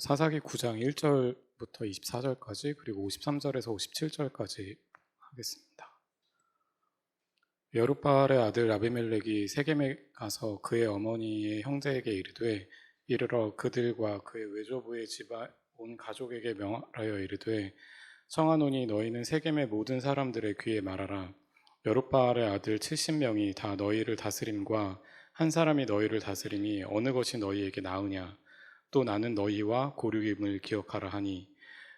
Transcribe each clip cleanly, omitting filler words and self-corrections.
사사기 9장 1절부터 24절까지 그리고 53절에서 57절까지 하겠습니다. 여룻바알의 아들 아비멜렉이 세겜에 가서 그의 어머니의 형제에게 이르되 이르러 그들과 그의 외조부의 집안 온 가족에게 명하여 이르되 청하노니 너희는 세겜의 모든 사람들의 귀에 말하라. 여룻바알의 아들 70명이 다 너희를 다스림과 한 사람이 너희를 다스림이 어느 것이 너희에게 나으냐. 또 나는 너희와 고륙임을 기억하라 하니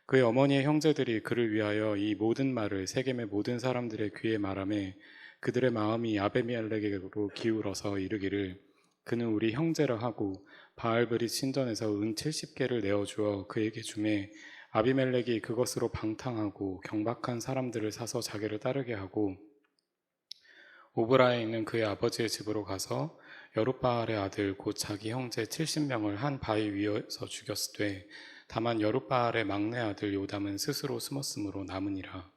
그의 어머니의 형제들이 그를 위하여 이 모든 말을 세겜의 모든 사람들의 귀에 말하매 그들의 마음이 아비멜렉에게로 기울어서 이르기를 그는 우리 형제라 하고 바알브릿 신전에서 은 70개를 내어주어 그에게 주매 아비멜렉이 그것으로 방탕하고 경박한 사람들을 사서 자기를 따르게 하고 오브라에 있는 그의 아버지의 집으로 가서 여룻바알의 아들 곧 자기 형제 70명을 한 바위 위에서 죽였으되 다만 여룻바알의 막내 아들 요담은 스스로 숨었으므로 남으니라.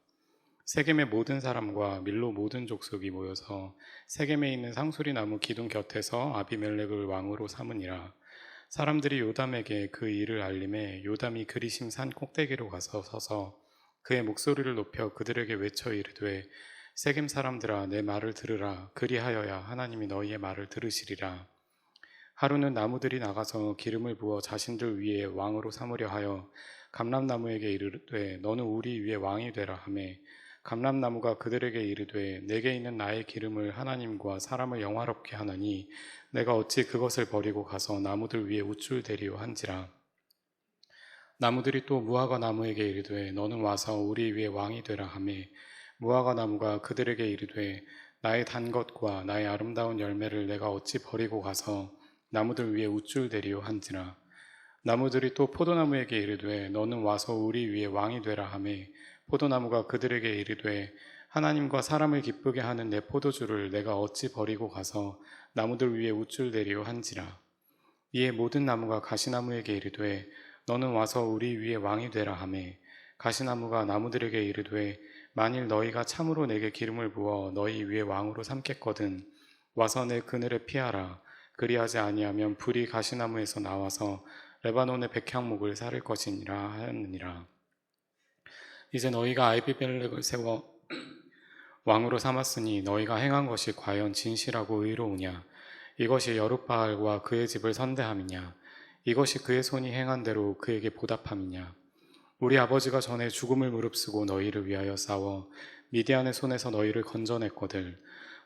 세겜의 모든 사람과 밀로 모든 족속이 모여서 세겜에 있는 상수리 나무 기둥 곁에서 아비멜렉을 왕으로 삼으니라. 사람들이 요담에게 그 일을 알림해 요담이 그리심 산 꼭대기로 가서 서서 그의 목소리를 높여 그들에게 외쳐 이르되 세겜 사람들아 내 말을 들으라. 그리하여야 하나님이 너희의 말을 들으시리라. 하루는 나무들이 나가서 기름을 부어 자신들 위에 왕으로 삼으려 하여 감람나무에게 이르되 너는 우리 위에 왕이 되라 하매 감람나무가 그들에게 이르되 내게 있는 나의 기름을 하나님과 사람을 영화롭게 하나니 내가 어찌 그것을 버리고 가서 나무들 위에 우쭐대리오 한지라. 나무들이 또 무화과 나무에게 이르되 너는 와서 우리 위에 왕이 되라 하매 무화과 나무가 그들에게 이르되 나의 단 것과 나의 아름다운 열매를 내가 어찌 버리고 가서 나무들 위에 우쭐대리오 한지라. 나무들이 또 포도나무에게 이르되 너는 와서 우리 위에 왕이 되라 하매 포도나무가 그들에게 이르되 하나님과 사람을 기쁘게 하는 내 포도주를 내가 어찌 버리고 가서 나무들 위에 우쭐대리오 한지라. 이에 모든 나무가 가시나무에게 이르되 너는 와서 우리 위에 왕이 되라 하매 가시나무가 나무들에게 이르되 만일 너희가 참으로 내게 기름을 부어 너희 위에 왕으로 삼겠거든 와서 내 그늘에 피하라. 그리하지 아니하면 불이 가시나무에서 나와서 레바논의 백향목을 사를 것이니라 하였느니라. 이제 너희가 아비멜렉을 세워 왕으로 삼았으니 너희가 행한 것이 과연 진실하고 의로우냐. 이것이 여룻바알과 그의 집을 선대함이냐. 이것이 그의 손이 행한 대로 그에게 보답함이냐. 우리 아버지가 전에 죽음을 무릅쓰고 너희를 위하여 싸워 미디안의 손에서 너희를 건져냈거늘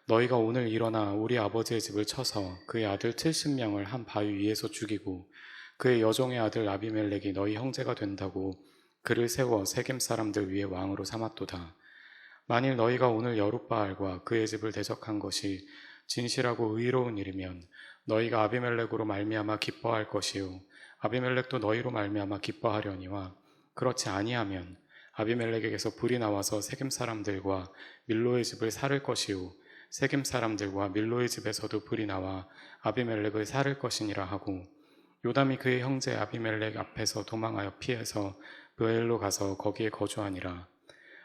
너희가 오늘 일어나 우리 아버지의 집을 쳐서 그의 아들 70명을 한 바위 위에서 죽이고 그의 여종의 아들 아비멜렉이 너희 형제가 된다고 그를 세워 세겜 사람들 위에 왕으로 삼았도다. 만일 너희가 오늘 여룻바알과 그의 집을 대적한 것이 진실하고 의로운 일이면 너희가 아비멜렉으로 말미암아 기뻐할 것이요 아비멜렉도 너희로 말미암아 기뻐하려니와 그렇지 아니하면 아비멜렉에게서 불이 나와서 세겜 사람들과 밀로의 집을 살을 것이요 세겜 사람들과 밀로의 집에서도 불이 나와 아비멜렉을 살을 것이니라 하고 요담이 그의 형제 아비멜렉 앞에서 도망하여 피해서 브엘로 가서 거기에 거주하니라.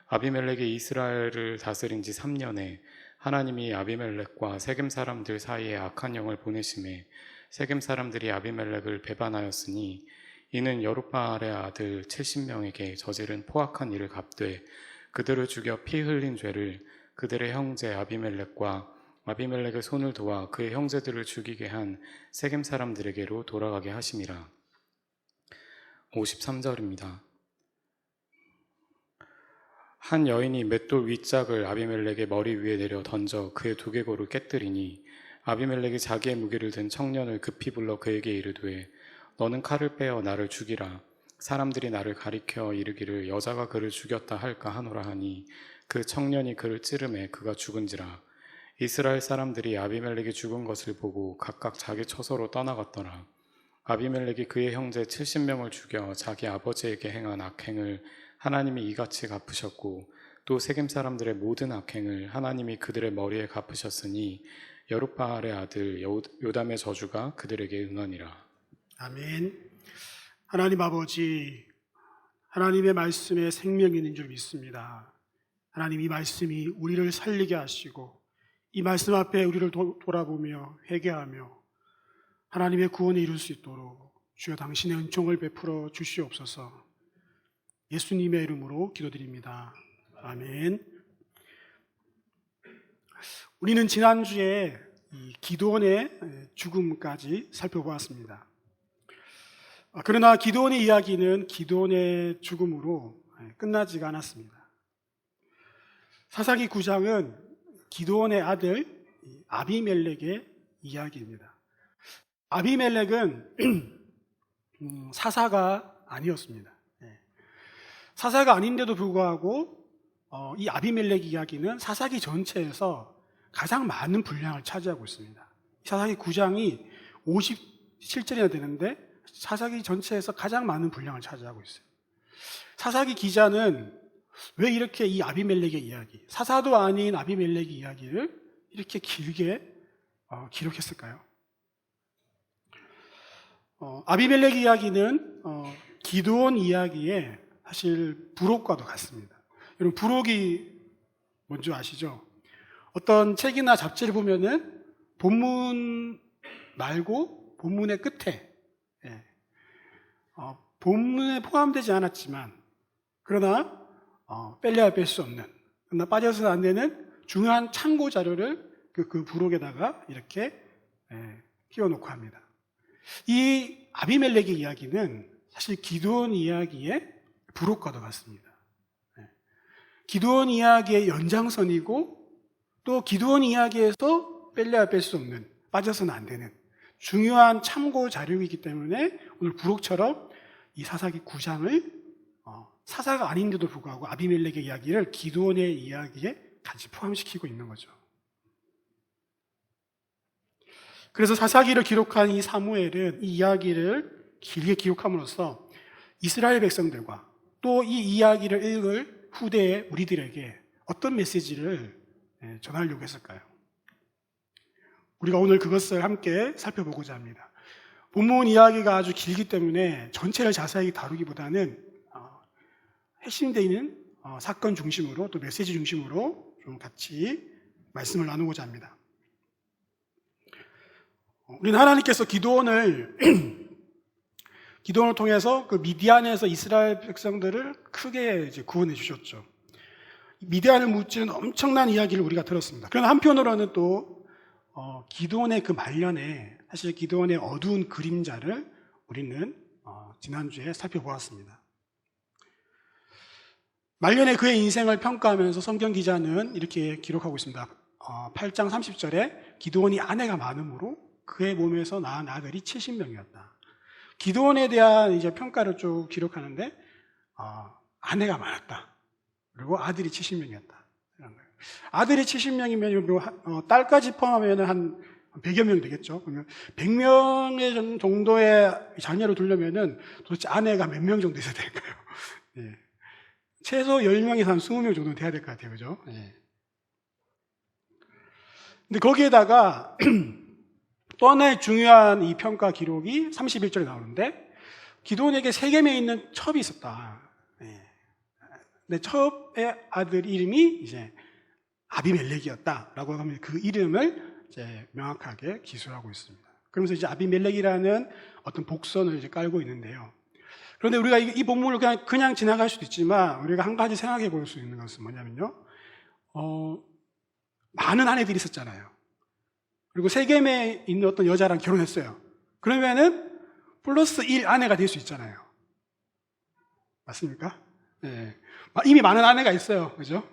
아비멜렉이 이스라엘을 다스린 지 3년에 하나님이 아비멜렉과 세겜 사람들 사이에 악한 영을 보내심에 세겜 사람들이 아비멜렉을 배반하였으니 이는 여룻바알의 아들 70명에게 저지른 포악한 일을 갚되 그들을 죽여 피 흘린 죄를 그들의 형제 아비멜렉과 아비멜렉의 손을 도와 그의 형제들을 죽이게 한 세겜 사람들에게로 돌아가게 하심이라. 53절입니다. 한 여인이 맷돌 윗짝을 아비멜렉의 머리 위에 내려 던져 그의 두개골을 깨뜨리니 아비멜렉이 자기의 무기를 든 청년을 급히 불러 그에게 이르되 너는 칼을 빼어 나를 죽이라. 사람들이 나를 가리켜 이르기를 여자가 그를 죽였다 할까 하노라 하니 그 청년이 그를 찌르매 그가 죽은지라. 이스라엘 사람들이 아비멜렉이 죽은 것을 보고 각각 자기 처소로 떠나갔더라. 아비멜렉이 그의 형제 70명을 죽여 자기 아버지에게 행한 악행을 하나님이 이같이 갚으셨고 또 세겜 사람들의 모든 악행을 하나님이 그들의 머리에 갚으셨으니 여룻바알의 아들 요담의 저주가 그들에게 응하니라. 아멘. 하나님 아버지, 하나님의 말씀에 생명이 있는 줄 믿습니다. 하나님 이 말씀이 우리를 살리게 하시고 이 말씀 앞에 우리를 돌아보며 회개하며 하나님의 구원에 이룰 수 있도록 주여 당신의 은총을 베풀어 주시옵소서. 예수님의 이름으로 기도드립니다. 아멘. 우리는 지난주에 이 기드온의 죽음까지 살펴보았습니다. 그러나 기드온의 이야기는 기드온의 죽음으로 끝나지가 않았습니다. 사사기 9장은 기드온의 아들 아비멜렉의 이야기입니다. 아비멜렉은 사사가 아니었습니다. 사사가 아닌데도 불구하고 이 아비멜렉 이야기는 사사기 전체에서 가장 많은 분량을 차지하고 있습니다. 사사기 9장이 57절이나 되는데 사사기 전체에서 가장 많은 분량을 차지하고 있어요. 사사기 기자는 왜 이렇게 이 아비멜렉의 이야기, 사사도 아닌 아비멜렉의 이야기를 이렇게 길게 기록했을까요? 아비멜렉 이야기는 기드온 이야기의 사실 부록과도 같습니다. 여러분, 부록이 뭔지 아시죠? 어떤 책이나 잡지를 보면은 본문 말고 본문의 끝에 본문에 포함되지 않았지만 그러나 뺄래야 뺄 수 없는, 그러나 빠져서는 안 되는 중요한 참고 자료를 그 부록에다가 이렇게 끼워놓고 합니다. 이 아비멜렉의 이야기는 사실 기드온 이야기의 부록과도 같습니다. 기드온 이야기의 연장선이고 또 기드온 이야기에서 뺄래야 뺄 수 없는, 빠져서는 안 되는 중요한 참고 자료이기 때문에 오늘 부록처럼 이 사사기 9장을 사사가 아닌데도 불구하고 아비멜렉의 이야기를 기드온의 이야기에 같이 포함시키고 있는 거죠. 그래서 사사기를 기록한 이 사무엘은 이 이야기를 길게 기록함으로써 이스라엘 백성들과 또 이 이야기를 읽을 후대의 우리들에게 어떤 메시지를 전하려고 했을까요? 우리가 오늘 그것을 함께 살펴보고자 합니다. 본문 이야기가 아주 길기 때문에 전체를 자세히 다루기보다는 핵심되어 있는 사건 중심으로 또 메시지 중심으로 좀 같이 말씀을 나누고자 합니다. 우리는 하나님께서 기드온을 통해서 그 미디안에서 이스라엘 백성들을 크게 이제 구원해 주셨죠. 미디안을 무찌르는 엄청난 이야기를 우리가 들었습니다. 그러나 한편으로는 또 기드온의 그 말년에 사실 기드온의 어두운 그림자를 우리는 지난주에 살펴보았습니다. 말년에 그의 인생을 평가하면서 성경 기자는 이렇게 기록하고 있습니다. 8장 30절에 기드온이 아내가 많으므로 그의 몸에서 낳은 아들이 70명이었다. 기드온에 대한 이제 평가를 쭉 기록하는데 아내가 많았다. 그리고 아들이 70명이었다. 이런 거예요. 아들이 70명이면 딸까지 포함하면 한 100여 명 되겠죠. 그러면 100명의 정도의 자녀를 두려면은 도대체 아내가 몇 명 정도 있어야 될까요? 예. 최소 10명에서 한 20명 정도 돼야 될 것 같아요. 그죠? 예. 근데 거기에다가 또 하나의 중요한 이 평가 기록이 31절에 나오는데 기드온에게 세겜에 있는 첩이 있었다. 예. 근데 첩의 아들 이름이 이제 아비멜렉이었다라고 하면 그 이름을 이제 명확하게 기술하고 있습니다. 그러면서 이제 아비멜렉이라는 어떤 복선을 이제 깔고 있는데요. 그런데 우리가 이 본문을 그냥 지나갈 수도 있지만 우리가 한 가지 생각해 볼 수 있는 것은 뭐냐면요. 많은 아내들이 있었잖아요. 그리고 세겜에 있는 어떤 여자랑 결혼했어요. 그러면은 플러스 1 아내가 될 수 있잖아요. 맞습니까? 네. 이미 많은 아내가 있어요. 그죠?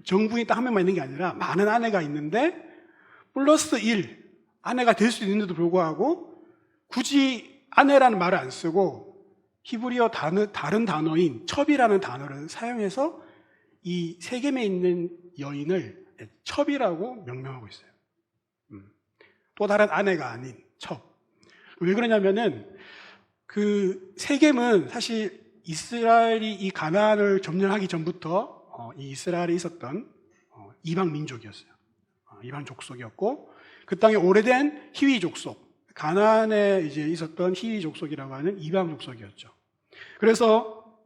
정부인이 딱 한 명만 있는 게 아니라 많은 아내가 있는데 플러스 1 아내가 될 수 있는데도 불구하고 굳이 아내라는 말을 안 쓰고 히브리어 다른 단어인 첩이라는 단어를 사용해서 이 세겜에 있는 여인을 첩이라고 명명하고 있어요. 또 다른 아내가 아닌 첩. 왜 그러냐면은 그 세겜은 사실 이스라엘이 이 가나안을 점령하기 전부터 이 이스라엘에 있었던 이방 민족이었어요. 이방 족속이었고 그 땅에 오래된 히위 족속, 가나안에 이제 있었던 히위 족속이라고 하는 이방 족속이었죠. 그래서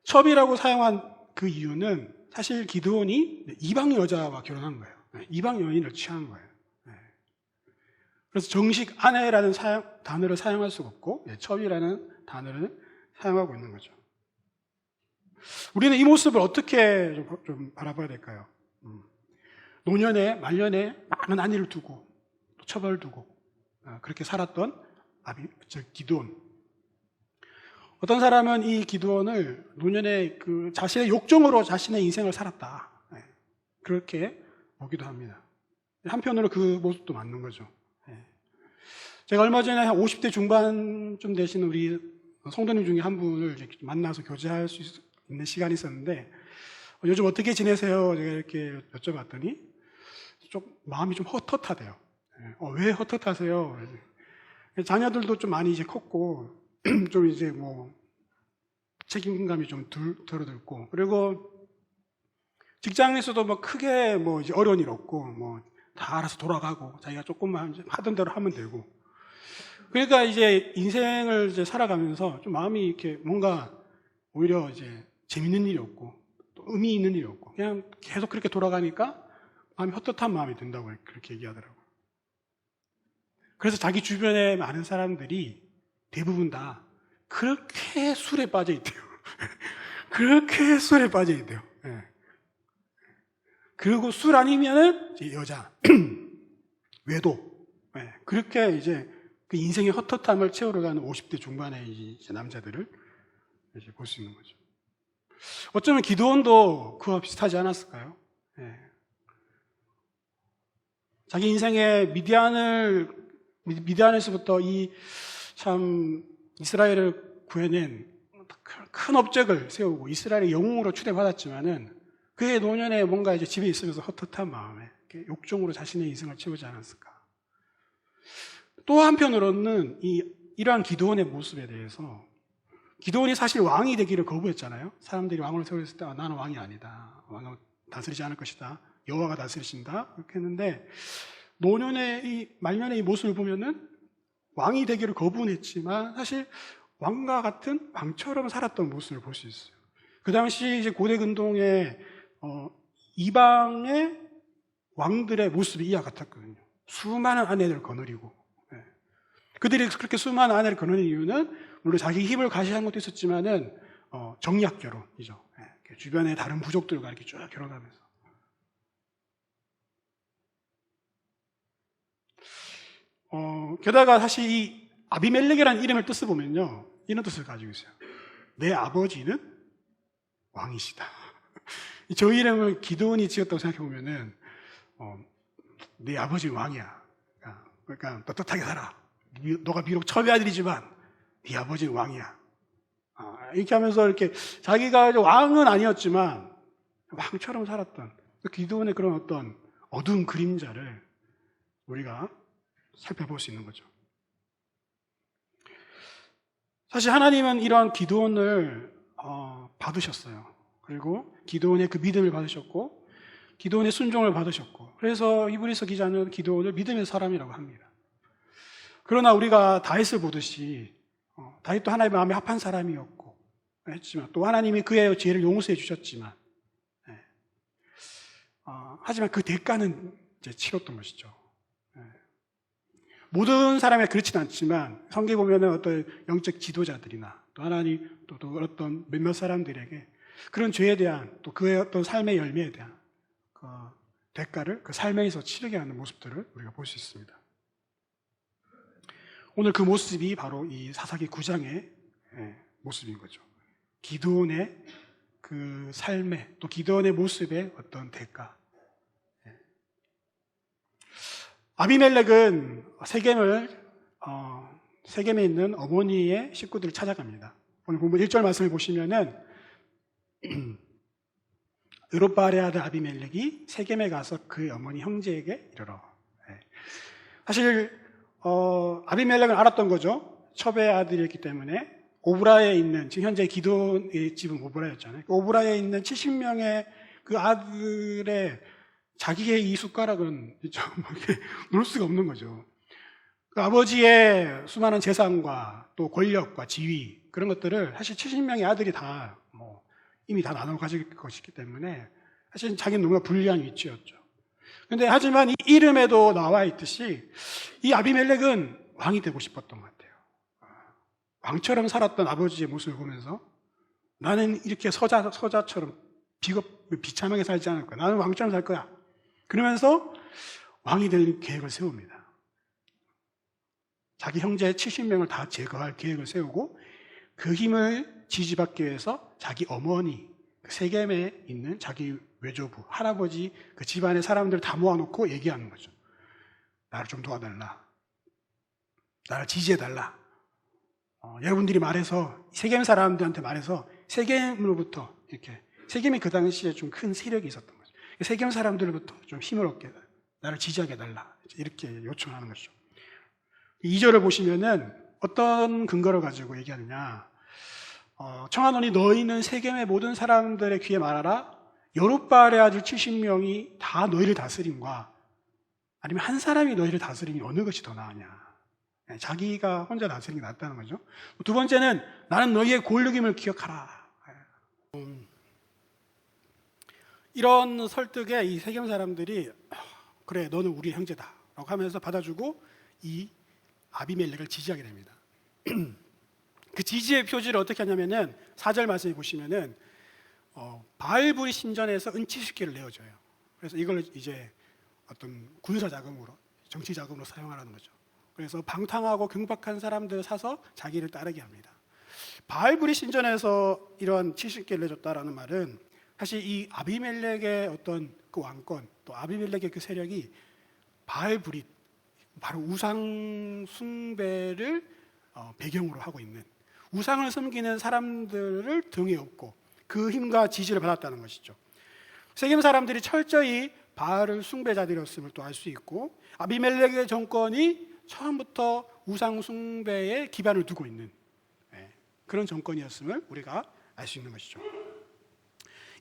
첩이라고 사용한 그 이유는 사실 기드온이 이방 여자와 결혼한 거예요. 이방 여인을 취한 거예요. 그래서 정식 아내라는 단어를 사용할 수가 없고 첩이라는 단어를 사용하고 있는 거죠. 우리는 이 모습을 어떻게 좀 바라봐야 될까요? 노년에 말년에 많은 안위를 두고 또 첩을 두고 그렇게 살았던 기드온. 어떤 사람은 이 기드온을 노년에 그 자신의 욕정으로 자신의 인생을 살았다, 그렇게 보기도 합니다. 한편으로 그 모습도 맞는 거죠. 제가 얼마 전에 한 50대 중반쯤 되신 우리 성도님 중에 한 분을 만나서 교제할 수 있는 시간이 있었는데, 요즘 어떻게 지내세요? 제가 이렇게 여쭤봤더니 좀 마음이 좀 헛헛하대요. 왜 헛헛하세요? 자녀들도 좀 많이 이제 컸고 좀 이제 뭐 책임감이 좀 줄어들고, 그리고 직장에서도 뭐 크게 뭐 이제 어려운 일 없고 뭐 다 알아서 돌아가고 자기가 조금만 이제 하던 대로 하면 되고, 그러니까 이제 인생을 이제 살아가면서 좀 마음이 이렇게 뭔가 오히려 이제 재밌는 일이 없고 또 의미 있는 일이 없고 그냥 계속 그렇게 돌아가니까 마음이 헛헛한 마음이 든다고 그렇게 얘기하더라고요. 그래서 자기 주변에 많은 사람들이 대부분 다 그렇게 술에 빠져 있대요. 그렇게 술에 빠져 있대요. 그리고 술 아니면은 이제 여자, 외도, 그렇게 이제 그 인생의 헛헛함을 채우러가는 50대 중반의 이제 남자들을 이제 볼 수 있는 거죠. 어쩌면 기드온도 그와 비슷하지 않았을까요? 자기 인생의 미디안에서부터 이 참 이스라엘을 구해낸 큰 업적을 세우고 이스라엘의 영웅으로 추대받았지만은 그의 노년에 뭔가 이제 집에 있으면서 헛헛한 마음에 욕정으로 자신의 인생을 채우지 않았을까. 또 한편으로는 이러한 기드온의 모습에 대해서, 기드온이 사실 왕이 되기를 거부했잖아요. 사람들이 왕을 세웠을 때 나는 왕이 아니다, 왕을 다스리지 않을 것이다, 여호와가 다스리신다, 그렇게 했는데 노년의 말년의 이 모습을 보면은 왕이 되기를 거부는 했지만 사실 왕과 같은 왕처럼 살았던 모습을 볼 수 있어요. 그 당시 이제 고대 근동의 이방의 왕들의 모습이 이와 같았거든요. 수많은 아내를 거느리고, 그들이 그렇게 수많은 아내를 거느리는 이유는 물론 자기 힘을 과시한 것도 있었지만은 정략 결혼이죠. 주변의 다른 부족들과 이렇게 쭉 결혼하면서. 게다가 사실 이 아비멜렉이라는 이름을 뜻을 보면요, 이런 뜻을 가지고 있어요. 내 아버지는 왕이시다. 저 이름을 기드온이 지었다고 생각해보면은, 네 아버지는 왕이야. 그러니까 떳떳하게 살아. 너가 비록 첩의 아들이지만 네 아버지는 왕이야. 이렇게 하면서 이렇게 자기가 왕은 아니었지만 왕처럼 살았던 기드온의 그런 어떤 어두운 그림자를 우리가 살펴볼 수 있는 거죠. 사실 하나님은 이러한 기드온을 받으셨어요. 그리고 기드온의 그 믿음을 받으셨고 기드온의 순종을 받으셨고, 그래서 히브리서 기자는 기드온을 믿음의 사람이라고 합니다. 그러나 우리가 다윗을 보듯이 다윗도 하나님의 마음에 합한 사람이었고 했지만, 또 하나님이 그의 죄를 용서해 주셨지만, 하지만 그 대가는 이제 치렀던 것이죠. 모든 사람이 그렇지는 않지만 성경에 보면은 어떤 영적 지도자들이나 또 하나님 또 어떤 몇몇 사람들에게 그런 죄에 대한 또 그의 어떤 삶의 열매에 대한 그 대가를 그 삶에서 치르게 하는 모습들을 우리가 볼 수 있습니다. 오늘 그 모습이 바로 이 사사기 9장의 모습인 거죠. 기드온의 그 삶의, 또 기드온의 모습의 어떤 대가. 아비멜렉은 세겜에 있는 어머니의 식구들을 찾아갑니다. 오늘 본문 1절 말씀을 보시면은 여룹바알의 아들 아비멜렉이 세겜에 가서 그의 어머니 형제에게 이르러. 사실 아비멜렉은 알았던 거죠. 첩의 아들이었기 때문에 오브라에 있는, 지금 현재 기드온의 집은 오브라였잖아요. 오브라에 있는 70명의 그 아들의 자기의 이 숟가락은 놓을 수가 없는 거죠. 그 아버지의 수많은 재산과 또 권력과 지위, 그런 것들을 사실 70명의 아들이 다 이미 다 나눠 가질 것이기 때문에 사실 자기는 너무나 불리한 위치였죠. 근데 하지만 이 이름에도 나와 있듯이 이 아비멜렉은 왕이 되고 싶었던 것 같아요. 왕처럼 살았던 아버지의 모습을 보면서 나는 이렇게 서자처럼 비참하게 살지 않을 거야. 나는 왕처럼 살 거야. 그러면서 왕이 될 계획을 세웁니다. 자기 형제 70명을 다 제거할 계획을 세우고 그 힘을 지지받기 위해서 자기 어머니, 세겜에 있는 자기 외조부, 할아버지, 그 집안의 사람들을 다 모아놓고 얘기하는 거죠. 나를 좀 도와달라. 나를 지지해달라. 여러분들이 말해서, 세겜 사람들한테 말해서 세겜으로부터 이렇게, 세겜이 그 당시에 좀 큰 세력이 있었던 거죠. 세겜 사람들로부터 좀 힘을 얻게, 나를 지지하게 해달라. 이렇게 요청하는 거죠. 2절을 보시면은 어떤 근거를 가지고 얘기하느냐. 청하노니 너희는 세겜의 모든 사람들의 귀에 말하라. 여룻바알의 아들 70명이 다 너희를 다스림과 아니면 한 사람이 너희를 다스림이 어느 것이 더 나으냐. 자기가 혼자 다스리는 게 낫다는 거죠. 두 번째는 나는 너희의 골육임을 기억하라. 이런 설득에 이 세겜 사람들이 그래 너는 우리 형제다 라고 하면서 받아주고 이 아비멜렉을 지지하게 됩니다. 그 지지의 표지를 어떻게 하냐면은 4절 말씀해 보시면은 바알불이 신전에서 은치식계를 내어줘요. 그래서 이걸 이제 어떤 군사 자금으로, 정치 자금으로 사용하라는 거죠. 그래서 방탕하고 경박한 사람들을 사서 자기를 따르게 합니다. 바알불이 신전에서 이러한 치식계를 내줬다라는 말은 사실 이 아비멜렉의 어떤 그 왕권, 또 아비멜렉의 그 세력이 바알불이 바로 우상 숭배를 배경으로 하고 있는, 우상을 섬기는 사람들을 등에 업고 그 힘과 지지를 받았다는 것이죠. 세겜 사람들이 철저히 바알을 숭배자들이었음을 또 알 수 있고, 아비멜렉의 정권이 처음부터 우상 숭배에 기반을 두고 있는 그런 정권이었음을 우리가 알 수 있는 것이죠.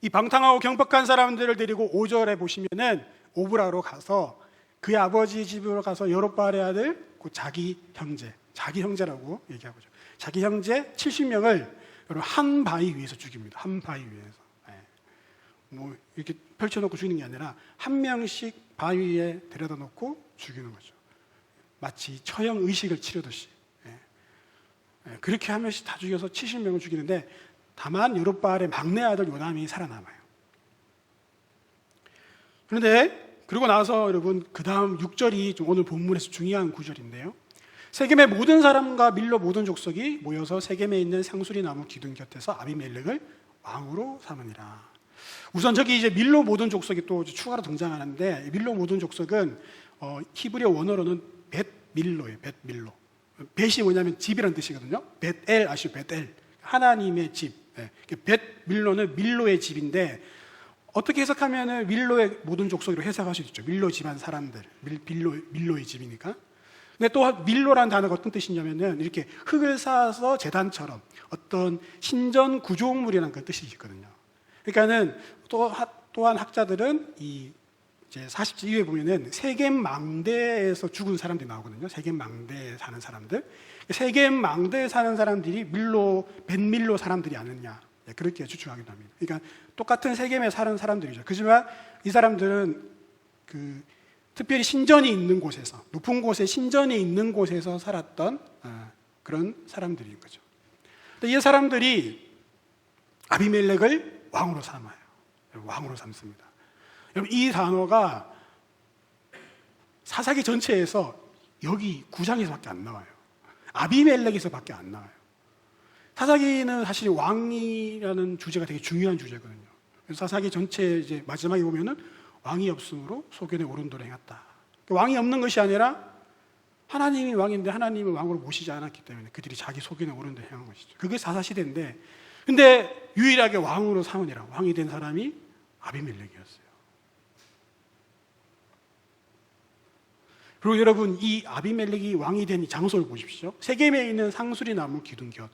이 방탕하고 경박한 사람들을 데리고 5절에 보시면은 오브라로 가서 그의 아버지 집으로 가서 여룻바알의 아들 그 자기 형제라고 얘기하고죠. 자기 형제 70명을 한 바위 위에서 죽입니다. 한 바위 위에서. 뭐 이렇게 펼쳐놓고 죽이는 게 아니라 한 명씩 바위 위에 데려다 놓고 죽이는 거죠. 마치 처형 의식을 치르듯이. 그렇게 한 명씩 다 죽여서 70명을 죽이는데 다만 여룻바알의 막내 아들 요담이 살아남아요. 그런데 그러고 나서 여러분 그 다음 6절이 좀 오늘 본문에서 중요한 구절인데요. 세겜의 모든 사람과 밀로 모든 족속이 모여서 세겜에 있는 상수리 나무 기둥 곁에서 아비멜렉을 왕으로 삼으니라. 우선 저기 이제 밀로 모든 족속이 또 추가로 등장하는데, 밀로 모든 족속은 히브리어 원어로는 벳밀로예요. 벳밀로. 벳이 뭐냐면 집이라는 뜻이거든요. 벳엘 아시죠? 벳엘. 하나님의 집. 벳밀로는 밀로의 집인데 어떻게 해석하면 밀로의 모든 족속으로 해석할 수 있죠. 밀로 집안 사람들, 밀로의 집이니까. 근데 또 밀로라는 단어가 어떤 뜻이냐면은 이렇게 흙을 쌓아서 제단처럼 어떤 신전 구조물이라는 그런 뜻이 있거든요. 그러니까는 또한 학자들은 이 이제 40절 이후에 보면은 세겜 망대에서 죽은 사람들이 나오거든요. 세겜 망대에 사는 사람들. 세겜 망대에 사는 사람들이 벳밀로 사람들이 아니냐. 그렇게 추측하기도 합니다. 그러니까 똑같은 세겜에 사는 사람들이죠. 그렇지만 이 사람들은 특별히 신전이 있는 곳에서, 높은 곳에 신전이 있는 곳에서 살았던 그런 사람들인 거죠. 근데 이 사람들이 아비멜렉을 왕으로 삼아요. 왕으로 삼습니다. 여러분 이 단어가 사사기 전체에서 여기 9장에서밖에 안 나와요. 아비멜렉에서밖에 안 나와요. 사사기는 사실 왕이라는 주제가 되게 중요한 주제거든요. 그래서 사사기 전체 이제 마지막에 보면은 왕이 없으므로 소견에 오른도로 행했다. 왕이 없는 것이 아니라 하나님이 왕인데 하나님을 왕으로 모시지 않았기 때문에 그들이 자기 소견에 오른도로 행한 것이죠. 그게 사사시대인데, 근데 유일하게 왕으로 삼으니라, 왕이 된 사람이 아비멜렉이었어요. 그리고 여러분 이 아비멜렉이 왕이 된 이 장소를 보십시오. 세겜에 있는 상수리 나무 기둥 곁.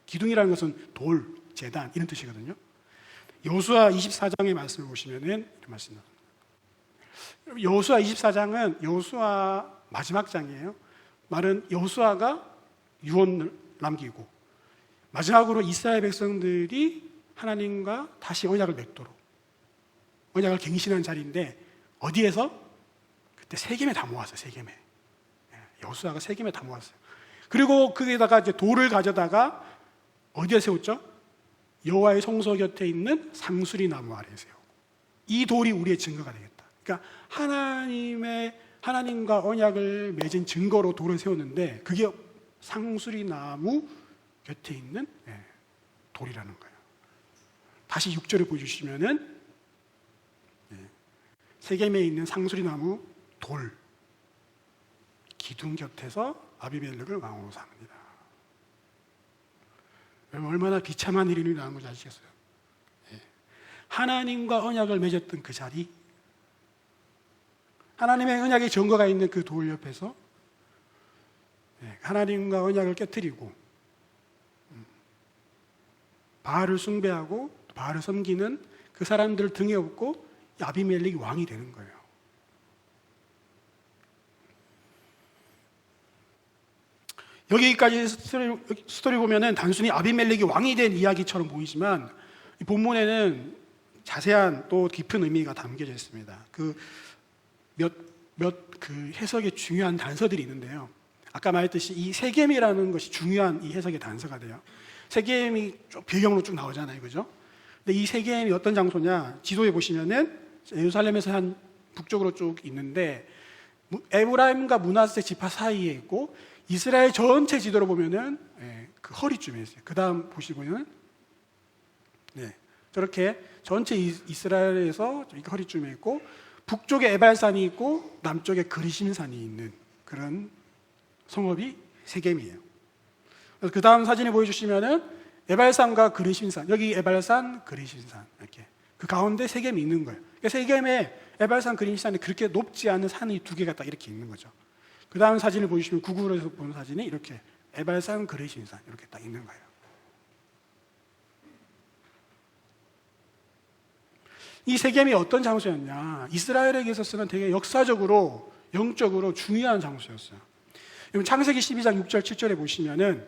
기둥이라는 것은 돌, 제단 이런 뜻이거든요. 여호수아 24장의 말씀을 보시면은 이런 말씀 나옵니다. 여호수아 24장은 여호수아 마지막 장이에요. 말은 여호수아가 유언을 남기고 마지막으로 이스라엘 백성들이 하나님과 다시 언약을 맺도록, 언약을 갱신한 자리인데 어디에서? 그때 세겜에 다 모았어요. 세겜에. 여호수아가 세겜에 다 모았어요. 그리고 거기에다가 이제 돌을 가져다가 어디에 세웠죠? 여호와의 성소 곁에 있는 상수리 나무 아래에 세우고, 이 돌이 우리의 증거가 되겠다. 그러니까 하나님과 언약을 맺은 증거로 돌을 세웠는데 그게 상수리 나무 곁에 있는 돌이라는 거예요. 다시 6절을 보여주시면은 세겜에 있는 상수리 나무 돌 기둥 곁에서 아비멜렉을 왕으로 삼습니다. 얼마나 비참한 일이 일어나는 건지 아시겠어요? 하나님과 언약을 맺었던 그 자리, 하나님의 언약의 증거가 있는 그 돌 옆에서 하나님과 언약을 깨뜨리고 바알을 숭배하고 바알을 섬기는 그 사람들을 등에 업고 아비멜렉이 왕이 되는 거예요. 여기까지 스토리 보면은 단순히 아비멜렉이 왕이 된 이야기처럼 보이지만 이 본문에는 자세한 또 깊은 의미가 담겨져 있습니다. 그 해석의 중요한 단서들이 있는데요. 아까 말했듯이 이 세겜이라는 것이 중요한 이 해석의 단서가 돼요. 세겜이 배경으로 쭉 나오잖아요, 그죠? 근데 이 세겜이 어떤 장소냐? 지도에 보시면은 예루살렘에서 한 북쪽으로 쭉 있는데 에브라임과 므낫세 지파 사이에 있고 이스라엘 전체 지도로 보면은 그 허리쯤에 있어요. 그 다음 보시면은 저렇게 전체 이스라엘에서 허리쯤에 있고 북쪽에 에발산이 있고 남쪽에 그리심산이 있는 그런 성읍이 세겜이에요. 그 다음 사진을 보여주시면은 에발산과 그리심산, 여기 에발산, 그리심산 이렇게 그 가운데 세겜이 있는 거예요. 그러니까 세겜에 에발산, 그리심산이 그렇게 높지 않은 산이 두 개가 딱 이렇게 있는 거죠. 그 다음 사진을 보시면 구글에서 보는 사진이 이렇게 에발산, 그리심산 이렇게 딱 있는 거예요. 이 세겜이 어떤 장소였냐? 이스라엘에게 있어서는 되게 역사적으로, 영적으로 중요한 장소였어요. 창세기 12장 6절, 7절에 보시면은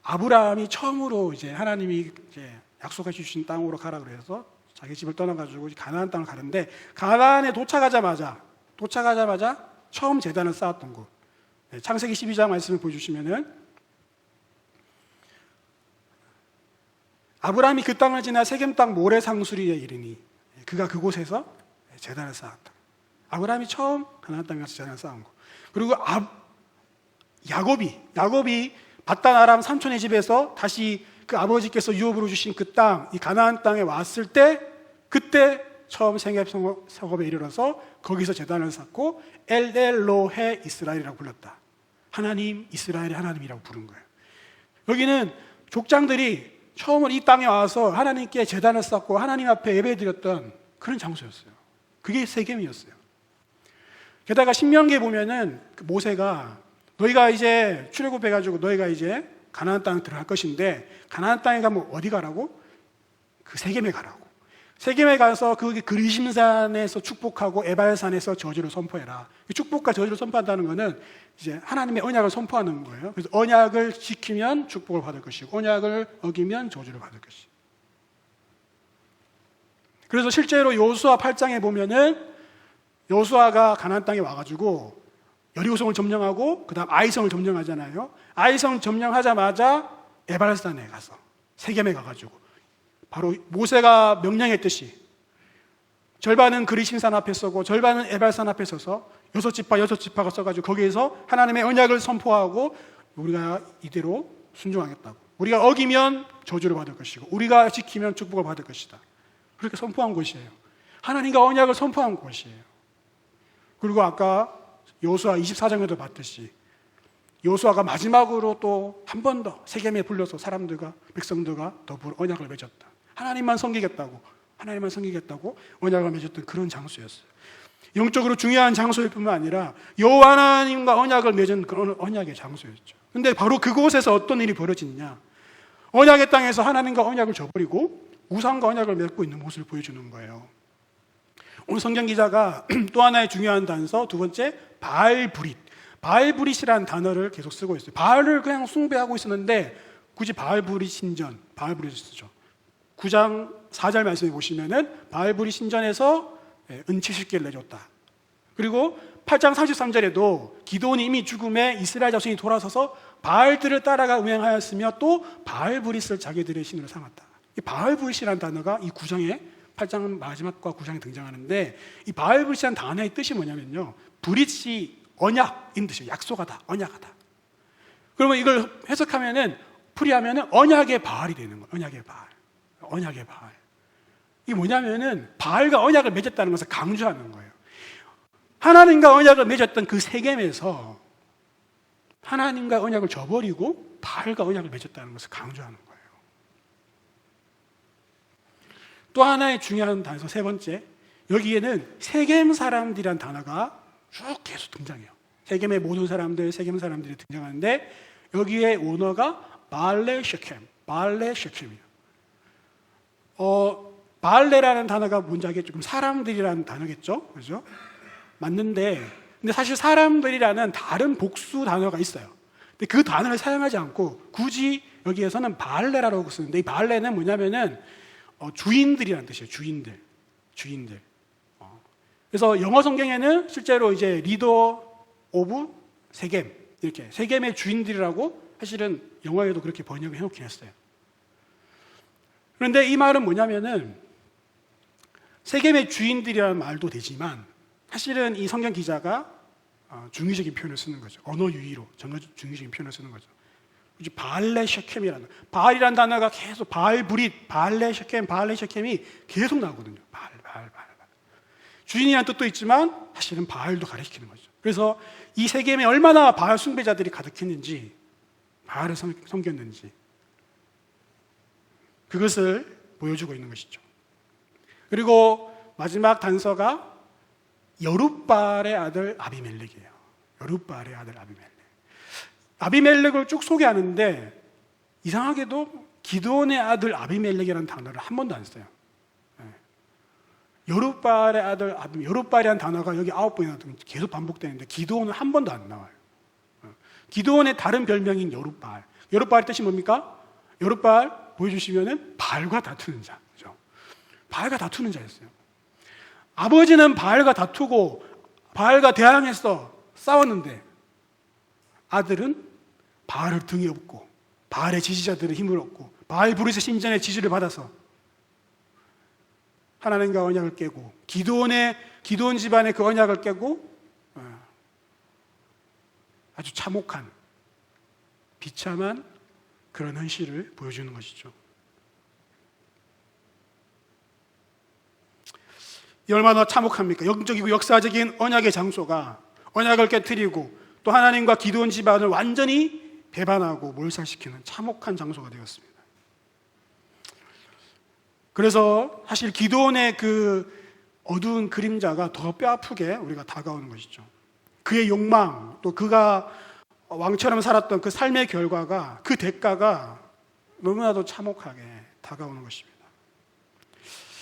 아브라함이 처음으로 이제 하나님이 이제 약속해 주신 땅으로 가라 그래서 자기 집을 떠나가지고 가나안 땅을 가는데 가나안에 도착하자마자 처음 제단을 쌓았던 곳. 창세기 12장 말씀을 보여주시면은 아브라함이 그 땅을 지나 세겜 땅 모래상수리에 이르니 그가 그곳에서 제단을 쌓았다. 아브라함이 처음 가나안 땅에 가서 제단을 쌓은 거. 그리고 야곱이 바단 아람 삼촌의 집에서 다시 그 아버지께서 유업으로 주신 그 땅, 이 가나안 땅에 왔을 때 그때 처음 생애 성읍에 이르러서 거기서 제단을 쌓고 엘로헤 이스라엘이라고 불렀다. 하나님, 이스라엘의 하나님이라고 부른 거예요. 여기는 족장들이 처음으로 이 땅에 와서 하나님께 제단을 쌓고 하나님 앞에 예배드렸던 그런 장소였어요. 그게 세겜이었어요. 게다가 신명기에 보면은 그 모세가 너희가 이제 출애굽해가지고 너희가 이제 가나안 땅에 들어갈 것인데 가나안 땅에 가면 어디 가라고? 그 세겜에 가라고. 세겜에 가서 거기 그리심산에서 축복하고 에발산에서 저주를 선포해라. 축복과 저주를 선포한다는 것은 이제 하나님의 언약을 선포하는 거예요. 그래서 언약을 지키면 축복을 받을 것이고 언약을 어기면 저주를 받을 것이고. 그래서 실제로 여호수아 8장에 보면은 여호수아가 가나안 땅에 와가지고 여리고성을 점령하고 그 다음 아이성을 점령하잖아요. 아이성 점령하자마자 에발산에 가서 세겜에 가가지고 바로 모세가 명령했듯이 절반은 그리심산 앞에 서고 절반은 에발산 앞에 서서 6지파가 써가지고 거기에서 하나님의 언약을 선포하고 우리가 이대로 순종하겠다고, 우리가 어기면 저주를 받을 것이고 우리가 지키면 축복을 받을 것이다. 그렇게 선포한 곳이에요. 하나님과 언약을 선포한 곳이에요. 그리고 아까 여호수아 24장에도 봤듯이 여호수아가 마지막으로 또 한 번 더 세겜에 불려서 사람들과 백성들과 더불어 언약을 맺었다. 하나님만 섬기겠다고 언약을 맺었던 그런 장소였어요. 영적으로 중요한 장소일 뿐만 아니라 여호와 하나님과 언약을 맺은 그런 언약의 장소였죠. 근데 바로 그곳에서 어떤 일이 벌어지느냐? 언약의 땅에서 하나님과 언약을 저버리고 우상과 언약을 맺고 있는 모습을 보여주는 거예요. 오늘 성경 기자가 또 하나의 중요한 단서, 두 번째 바알브릿이라는 단어를 계속 쓰고 있어요. 바알을 그냥 숭배하고 있었는데 굳이 바알브릿 신전, 바알브릿을 쓰죠. 9장 4절 말씀해 보시면은 바알브릿 신전에서 은치 10개를 내줬다. 그리고 8장 33절에도 기드온이 이미 죽음에 이스라엘 자손이 돌아서서 바알들을 따라가 운행하였으며 또 바알브릿을 자기들의 신으로 삼았다. 이 바알브릿이라는 단어가 이 9장에 8장 마지막과 9장에 등장하는데, 이 바알브릿이라는 단어의 뜻이 뭐냐면요, 브릿이 언약인 뜻이에요. 약속하다, 언약하다. 그러면 이걸 해석하면은, 풀이하면은 언약의 바알이 되는 거예요. 언약의 바알. 언약의 바알. 이게 뭐냐면은 바알과 언약을 맺었다는 것을 강조하는 거예요. 하나님과 언약을 맺었던 그 세겜에서 하나님과 언약을 저버리고 바알과 언약을 맺었다는 것을 강조하는 거예요. 또 하나의 중요한 단서, 세 번째, 여기에는 세겜 사람들이란 단어가 쭉 계속 등장해요. 세겜의 모든 사람들, 세겜 사람들이 등장하는데, 여기에 원어가 발레 셰켐, 발레 셰켐이에요. 발레라는 단어가 뭔지 알겠죠? 그럼 사람들이라는 단어겠죠? 그죠? 맞는데, 근데 사실 사람들이라는 다른 복수 단어가 있어요. 근데 그 단어를 사용하지 않고 굳이 여기에서는 발레라고 쓰는데, 이 발레는 뭐냐면은 주인들이라는 뜻이에요. 주인들. 그래서 영어 성경에는 실제로 이제 리더 오브 세겜, 이렇게 세겜의 주인들이라고 사실은 영어에도 그렇게 번역을 해놓긴 했어요. 그런데 이 말은 뭐냐면은 세겜의 주인들이라는 말도 되지만, 사실은 이 성경 기자가 중의적인 표현을 쓰는 거죠. 언어 유희로 중의적인 표현을 쓰는 거죠. 바알레 셰켐이라는, 바알이라는 단어가 계속 바알브릿, 바알레 셰켐, 바알레 셰켐이 계속 나오거든요. 바알. 주인이라는 뜻도 있지만 사실은 바알도 가리키는 거죠. 그래서 이 세겜에 얼마나 바알 숭배자들이 가득했는지, 바알을 섬겼는지, 그것을 보여주고 있는 것이죠. 그리고 마지막 단서가 여룻바알의 아들 아비멜렉이에요. 여룻바알의 아들 아비멜렉. 아비멜렉을 쭉 소개하는데 이상하게도 기드온의 아들 아비멜렉이라는 단어를 한 번도 안 써요. 여룻바알의 아들 아비멜렉, 여룻바알이라는 단어가 여기 9번이나 계속 반복되는데 기드온은 한 번도 안 나와요. 기드온의 다른 별명인 여룻바알. 여룻바알의 뜻이 뭡니까? 여룻바알 보여주시면은 바알과 다투는 자. 그죠? 바알과 다투는 자였어요. 아버지는 바알과 다투고 바알과 대항해서 싸웠는데, 아들은 바알을 등에 업고 바알의 지지자들의 힘을 얻고 바알브릿의 신전의 지지를 받아서 하나님과 언약을 깨고 기드온 집안의 그 언약을 깨고 아주 참혹한 비참한 그런 현실을 보여주는 것이죠. 이 얼마나 참혹합니까? 영적이고 역사적인 언약의 장소가 언약을 깨뜨리고 또 하나님과 기드온 집안을 완전히 배반하고 몰살시키는 참혹한 장소가 되었습니다. 그래서 사실 기드온의 그 어두운 그림자가 더 뼈아프게 우리가 다가오는 것이죠. 그의 욕망, 또 그가 왕처럼 살았던 그 삶의 결과가, 그 대가가 너무나도 참혹하게 다가오는 것입니다.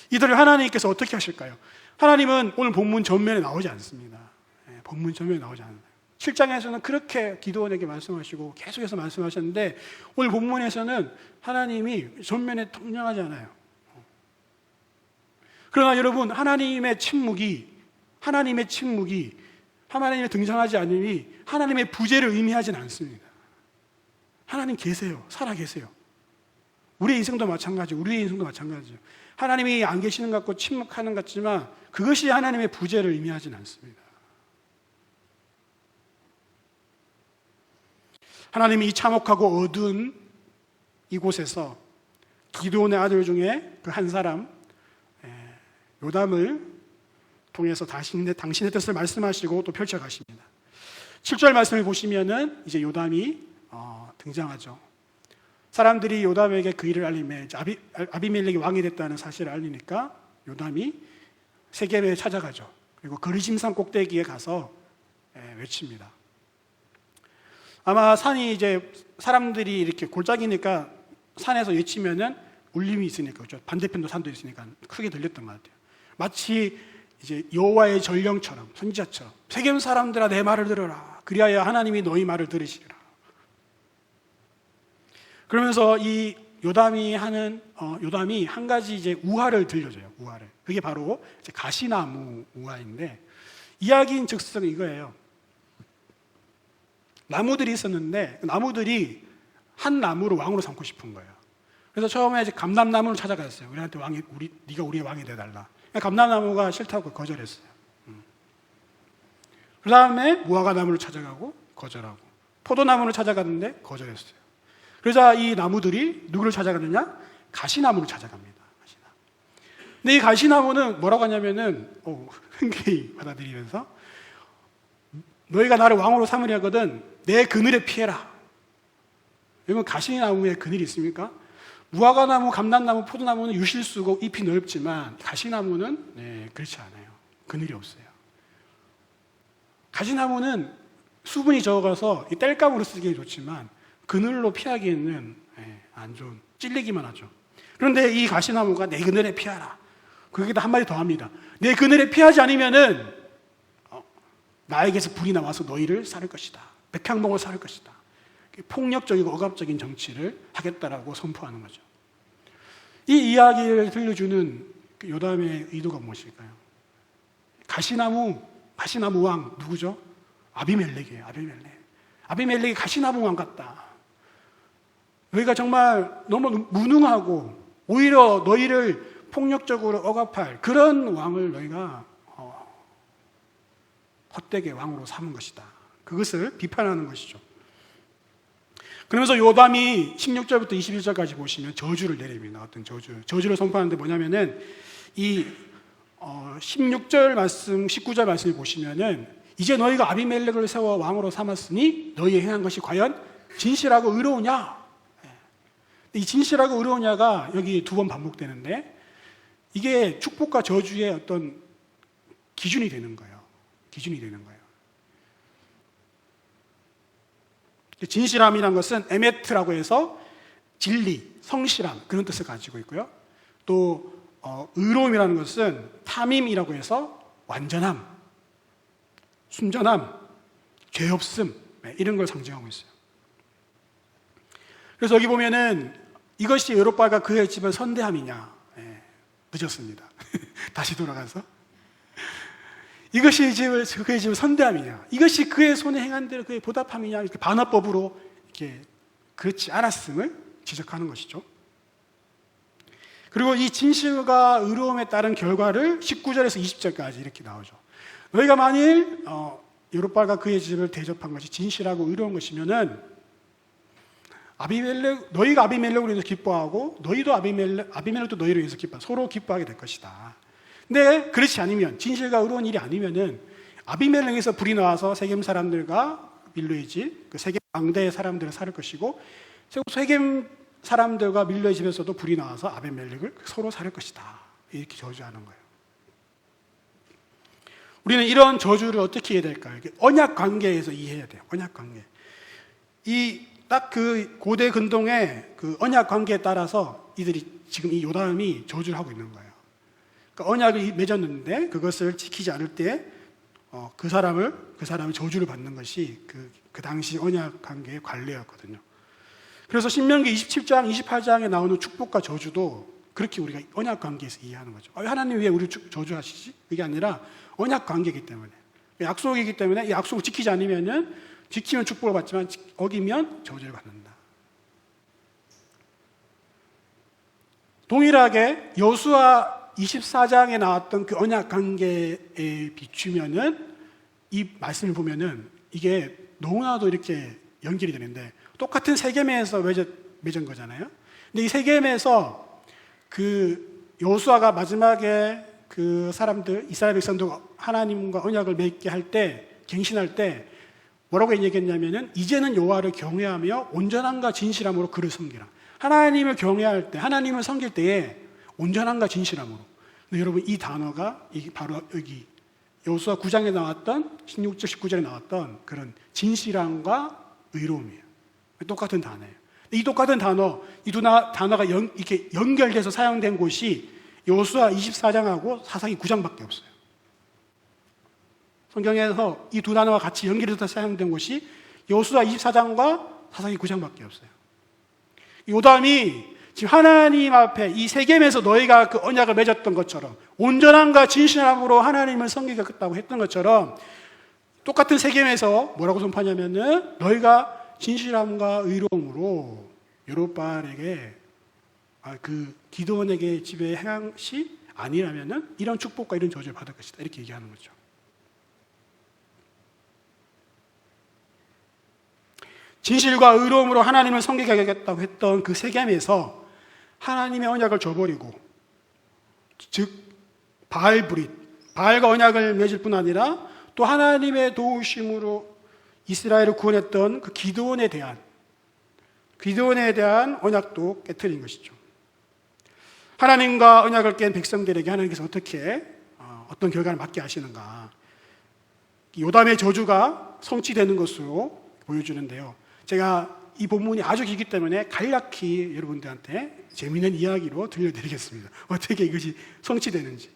이들을 하나님께서 어떻게 하실까요? 하나님은 오늘 본문 전면에 나오지 않습니다. 본문 전면에 나오지 않아요. 7장에서는 그렇게 기드온에게 말씀하시고 계속해서 말씀하셨는데, 오늘 본문에서는 하나님이 전면에 등장하지 않아요. 그러나 여러분, 하나님의 침묵이 하나님이 등장하지 않으니 하나님의 부재를 의미하지는 않습니다. 하나님 계세요. 살아 계세요. 우리의 인생도 마찬가지죠. 하나님이 안 계시는 것 같고 침묵하는 것 같지만 그것이 하나님의 부재를 의미하지는 않습니다. 하나님이 이 참혹하고 어두운 이곳에서 기드온의 아들 중에 그 한 사람 요담을 통해서 당신의 뜻을 말씀하시고 또 펼쳐가십니다. 7절 말씀을 보시면은 이제 요담이 등장하죠. 사람들이 요담에게 그 일을 알림해 아비멜렉이 왕이 됐다는 사실을 알리니까 요담이 세겜에 찾아가죠. 그리고 거리짐산 꼭대기에 가서 외칩니다. 아마 산이 이제 사람들이 이렇게 골짜기니까 산에서 외치면은 울림이 있으니까, 그렇죠? 반대편도 산도 있으니까 크게 들렸던 것 같아요. 마치 이제 여호와의 전령처럼, 선지자처럼, 세겜 사람들아 내 말을 들어라. 그리하여 하나님이 너희 말을 들으시리라. 그러면서 이 요담이 한 가지 이제 우화를 들려줘요. 우화를. 그게 바로 이제 가시나무 우화인데, 이야기인 즉슨 이거예요. 나무들이 있었는데 나무들이 한 나무를 왕으로 삼고 싶은 거예요. 그래서 처음에 이제 감람나무를 찾아갔어요. 우리한테 네가 우리의 왕이 되어달라. 감람나무가 싫다고 거절했어요. 그 다음에 무화과나무를 찾아가고 거절하고, 포도나무를 찾아갔는데 거절했어요. 그래서 이 나무들이 누구를 찾아가느냐? 가시나무를 찾아갑니다. 가시나무. 근데 이 가시나무는 뭐라고 하냐면은 흔쾌히 받아들이면서, 너희가 나를 왕으로 삼으려거든 내 그늘에 피해라. 여러분, 가시나무에 그늘이 있습니까? 무화과나무, 감람나무, 포도나무는 유실수고 잎이 넓지만 가시나무는 그렇지 않아요. 그늘이 없어요. 가시나무는 수분이 적어서 땔감으로 쓰기에 좋지만 그늘로 피하기에는 안 좋은, 찔리기만 하죠. 그런데 이 가시나무가 내 그늘에 피하라. 거기다 한마디 더 합니다. 내 그늘에 피하지 않으면은 나에게서 불이 나와서 너희를 쌀 것이다. 백향목을 쌀 것이다. 폭력적이고 억압적인 정치를 하겠다라고 선포하는 거죠. 이 이야기를 들려주는 요담의 의도가 무엇일까요? 가시나무 왕 누구죠? 아비멜렉이에요. 아비멜렉이 가시나무 왕 같다. 너희가 정말 너무 무능하고 오히려 너희를 폭력적으로 억압할 그런 왕을 너희가 헛되게 왕으로 삼은 것이다. 그것을 비판하는 것이죠. 그러면서 요담이 16절부터 21절까지 보시면 저주를 내립니다. 어떤 저주를 선포하는데 뭐냐면은 이 16절 말씀, 19절 말씀을 보시면은 이제 너희가 아비멜렉을 세워 왕으로 삼았으니 너희의 행한 것이 과연 진실하고 의로우냐? 이 진실하고 의로우냐가 여기 두 번 반복되는데 이게 축복과 저주의 어떤 기준이 되는 거예요. 진실함이란 것은 에메트라고 해서 진리, 성실함 그런 뜻을 가지고 있고요. 또 의로움이라는 것은 탐임이라고 해서 완전함, 순전함, 죄 없음 이런 걸 상징하고 있어요. 그래서 여기 보면은 이것이 여롯바알과 그의 집을 선대함이냐? 늦었습니다. 다시 돌아가서 이것이 그의 집을 선대함이냐? 이것이 그의 손에 행한 대로 그의 보답함이냐? 이렇게 반어법으로 이렇게 그렇지 않았음을 지적하는 것이죠. 그리고 이 진실과 의로움에 따른 결과를 19절에서 20절까지 이렇게 나오죠. 너희가 만일 여롯바알과 그의 집을 대접한 것이 진실하고 의로운 것이면은 너희가 아비멜렉으로 인해서 기뻐하고 너희도 아비멜렉도 너희로 인해서 서로 기뻐하게 될 것이다. 근데 그렇지 않으면, 진실과 의로운 일이 아니면은 아비멜렉에서 불이 나와서 세겜 사람들과 밀로의 집, 그 세겜 왕대의 사람들을 살을 것이고 세겜 사람들과 밀로의 집에서도 불이 나와서 아비멜렉을 서로 살을 것이다. 이렇게 저주하는 거예요. 우리는 이런 저주를 어떻게 해야 될까요? 언약 관계에서 이해해야 돼요. 언약 관계. 딱 그 고대 근동의 그 언약 관계에 따라서 이들이 지금 이 요담이 저주를 하고 있는 거예요. 그러니까 언약을 맺었는데 그것을 지키지 않을 때 그 사람을 저주를 받는 것이 그 당시 언약 관계의 관례였거든요. 그래서 신명기 27장, 28장에 나오는 축복과 저주도 그렇게 우리가 언약 관계에서 이해하는 거죠. 하나님 왜 우리를 저주하시지? 그게 아니라 언약 관계이기 때문에, 약속이기 때문에 이 약속을 지키지 않으면은 지키면 축복을 받지만 어기면 저주를 받는다. 동일하게 여호수아 24장에 나왔던 그 언약 관계에 비추면은 이 말씀을 보면은 이게 너무나도 이렇게 연결이 되는데 똑같은 세겜에서 맺은 거잖아요. 근데 이 세겜에서 그 여호수아가 마지막에 그 사람들 이스라엘 백성들 하나님과 언약을 맺게 할 때 갱신할 때 뭐라고 얘기했냐면은 이제는 여호와를 경외하며 온전함과 진실함으로 그를 섬기라. 하나님을 경외할 때, 하나님을 섬길 때에 온전함과 진실함으로. 근데 여러분 이 단어가 바로 여기 여호수아 9장에 나왔던 16절 19절에 나왔던 그런 진실함과 의로움이에요. 똑같은 단어예요. 이 똑같은 단어, 이 두 단어가 이렇게 연결돼서 사용된 곳이 여호수아 24장하고 사사기 9장밖에 없어요. 성경에서 이 두 단어와 같이 연결해서 사용된 곳이 여호수아 24장과 사사기 9장밖에 없어요. 요담이 지금 하나님 앞에 이 세겜에서 너희가 그 언약을 맺었던 것처럼 온전함과 진실함으로 하나님을 섬기겠다고 했던 것처럼 똑같은 세겜에서 뭐라고 선포하냐면은 너희가 진실함과 의로움으로 여룹바알에게 그 기드온에게 집에 행한 것이 아니라면은 이런 축복과 이런 저주를 받을 것이다 이렇게 얘기하는 거죠. 진실과 의로움으로 하나님을 섬기겠다고 했던 그 세겜에서 하나님의 언약을 저버리고 즉 바알브릿 바알과 언약을 맺을 뿐 아니라 또 하나님의 도우심으로 이스라엘을 구원했던 그 기드온에 대한 언약도 깨트린 것이죠. 하나님과 언약을 깬 백성들에게 하나님께서 어떻게 어떤 결과를 맞게 하시는가. 요담의 저주가 성취되는 것으로 보여주는데요. 제가 이 본문이 아주 길기 때문에 간략히 여러분들한테 재미있는 이야기로 들려드리겠습니다. 어떻게 이것이 성취되는지.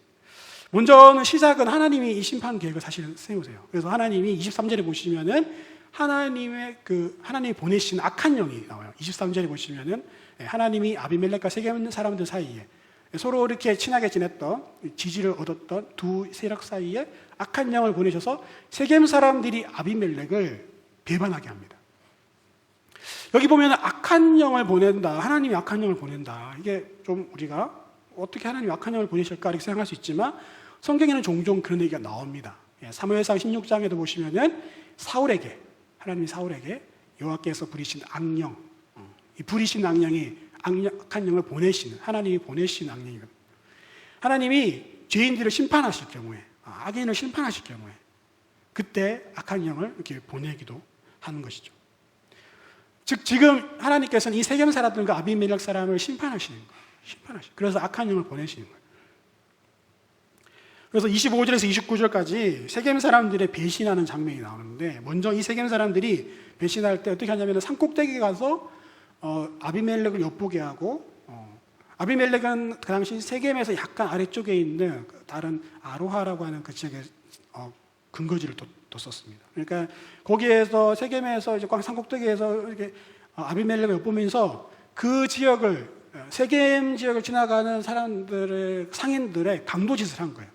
먼저는 시작은 하나님이 이 심판 계획을 사실 세우세요. 그래서 하나님이 23절에 보시면은 하나님이 보내신 악한 영이 나와요. 23절에 보시면은 하나님이 아비멜렉과 세겜 사람들 사이에 서로 이렇게 친하게 지냈던 지지를 얻었던 두 세력 사이에 악한 영을 보내셔서 세겜 사람들이 아비멜렉을 배반하게 합니다. 여기 보면 악한 영을 보낸다. 하나님이 악한 영을 보낸다. 이게 좀 우리가 어떻게 하나님이 악한 영을 보내실까 이렇게 생각할 수 있지만 성경에는 종종 그런 얘기가 나옵니다. 사무엘상 16장에도 보시면은 하나님이 사울에게 여호와께서 부리신 악령, 이 부리신 악령이 악한 영을 보내시는 하나님이 보내신 악령이거든요. 하나님이 죄인들을 심판하실 경우에 악인을 심판하실 경우에 그때 악한 영을 이렇게 보내기도 하는 것이죠. 즉 지금 하나님께서는 이 세겜 사람들과 아비멜렉 사람을 심판하시는 거예요. 그래서 악한 영을 보내시는 거예요. 그래서 25절에서 29절까지 세겜 사람들의 배신하는 장면이 나오는데 먼저 이 세겜 사람들이 배신할 때 어떻게 하냐면 산꼭대기에 가서 아비멜렉을 엿보게 하고 아비멜렉은 그 당시 세겜에서 약간 아래쪽에 있는 다른 아로하라고 하는 그 지역에 근거지를 뒀었습니다. 그러니까 거기에서 세겜에서 이제 산꼭대기에서 이렇게 아비멜렉을 엿보면서 그 지역을 세겜 지역을 지나가는 사람들의 상인들의 강도짓을 한 거예요.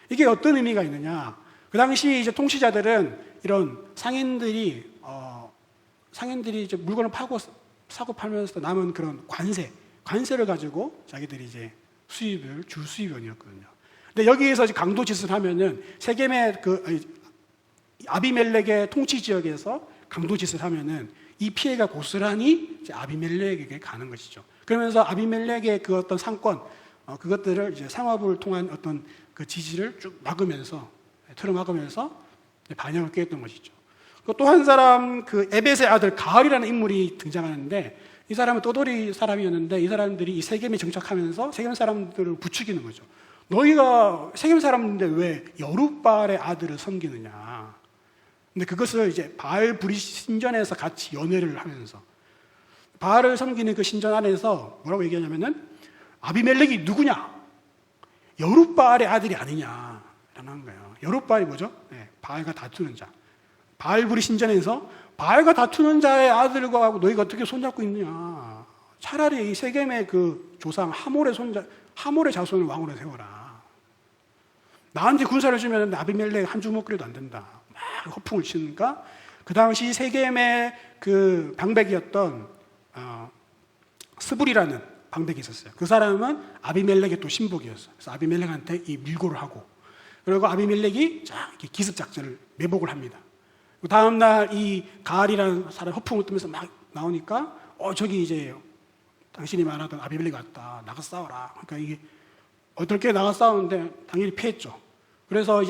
이게 어떤 의미가 있느냐? 그 당시 이제 통치자들은 이런 상인들이 이제 물건을 사고 팔면서 남은 그런 관세를 가지고 자기들이 이제 주 수입원이었거든요. 근데 여기에서 이제 강도짓을 하면은 세겜의 아비멜렉의 통치 지역에서 강도짓을 하면은 이 피해가 고스란히 이제 아비멜렉에게 가는 것이죠. 그러면서 아비멜렉의 그 어떤 상권, 그것들을 이제 상업을 통한 어떤 그 지지를 쭉 틀어막으면서 반역을 꾀했던 것이죠. 또 한 사람, 그 에벳의 아들 가을이라는 인물이 등장하는데 이 사람은 떠돌이 사람이었는데 이 사람들이 이 세겜에 정착하면서 세겜 사람들을 부추기는 거죠. 너희가 세겜 사람인데 왜 여룹바알의 아들을 섬기느냐. 근데 그것을 이제 바알 브릿 신전에서 같이 연회를 하면서 바알을 섬기는 그 신전 안에서 뭐라고 얘기하냐면은 아비멜렉이 누구냐? 여룹바알의 아들이 아니냐라는 거예요. 여룹바알이 뭐죠? 바알과 다투는 자. 바알 브릿 신전에서 바알과 다투는 자의 아들과 너희가 어떻게 손잡고 있느냐? 차라리 이 세겜의 그 조상 하몰의 자손을 왕으로 세워라. 나한테 군사를 주면 아비멜렉 한 주먹거리도 안 된다. 막 허풍을 치니까 그 당시 세겜의 그 방백이었던 스불이라는 방백이 있었어요. 그 사람은 아비멜렉의 또 신복이었어요. 그래서 아비멜렉한테 이 밀고를 하고 그리고 아비멜렉이 이렇게 기습 작전을 매복을 합니다. 다음 날 이 가알이라는 사람 허풍을 뜨면서 막 나오니까 저기 이제 당신이 말하던 아비멜렉이 왔다. 나가 싸워라. 그러니까 이게 어떻게 나가 싸우는데 당연히 패했죠. 그래서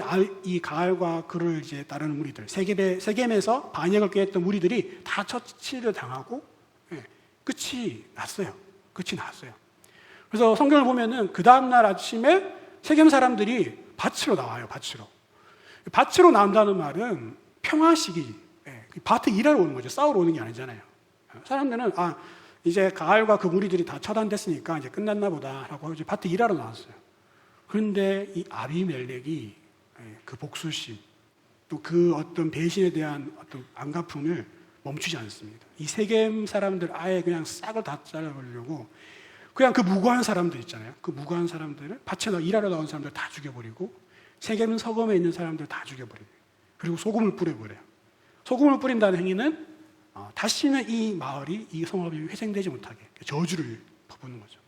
이 가알과 그를 이제 따르는 무리들, 세겜에서 반역을 꾀했던 무리들이 다 처치를 당하고 끝이 났어요. 그래서 성경을 보면은 그 다음날 아침에 세겜 사람들이 밭으로 나와요. 밭으로 나온다는 말은 평화시기, 밭에 일하러 오는 거죠. 싸우러 오는 게 아니잖아요. 사람들은 이제 가알과 그 무리들이 다 처단됐으니까 이제 끝났나 보다라고 이제 밭에 일하러 나왔어요. 그런데 이 아비멜렉이 그 복수심, 또 그 어떤 배신에 대한 어떤 안갚음을 멈추지 않습니다. 이 세겜 사람들 아예 그냥 싹을 다 잘라버리려고 그냥 그 무고한 사람들 있잖아요. 그 무고한 사람들을 밭에 일하러 나온 사람들 다 죽여버리고 세겜 서검에 있는 사람들 다 죽여버리고 그리고 소금을 뿌려버려요. 소금을 뿌린다는 행위는 다시는 이 마을이 이 성읍이 회생되지 못하게 저주를 퍼붓는 거죠.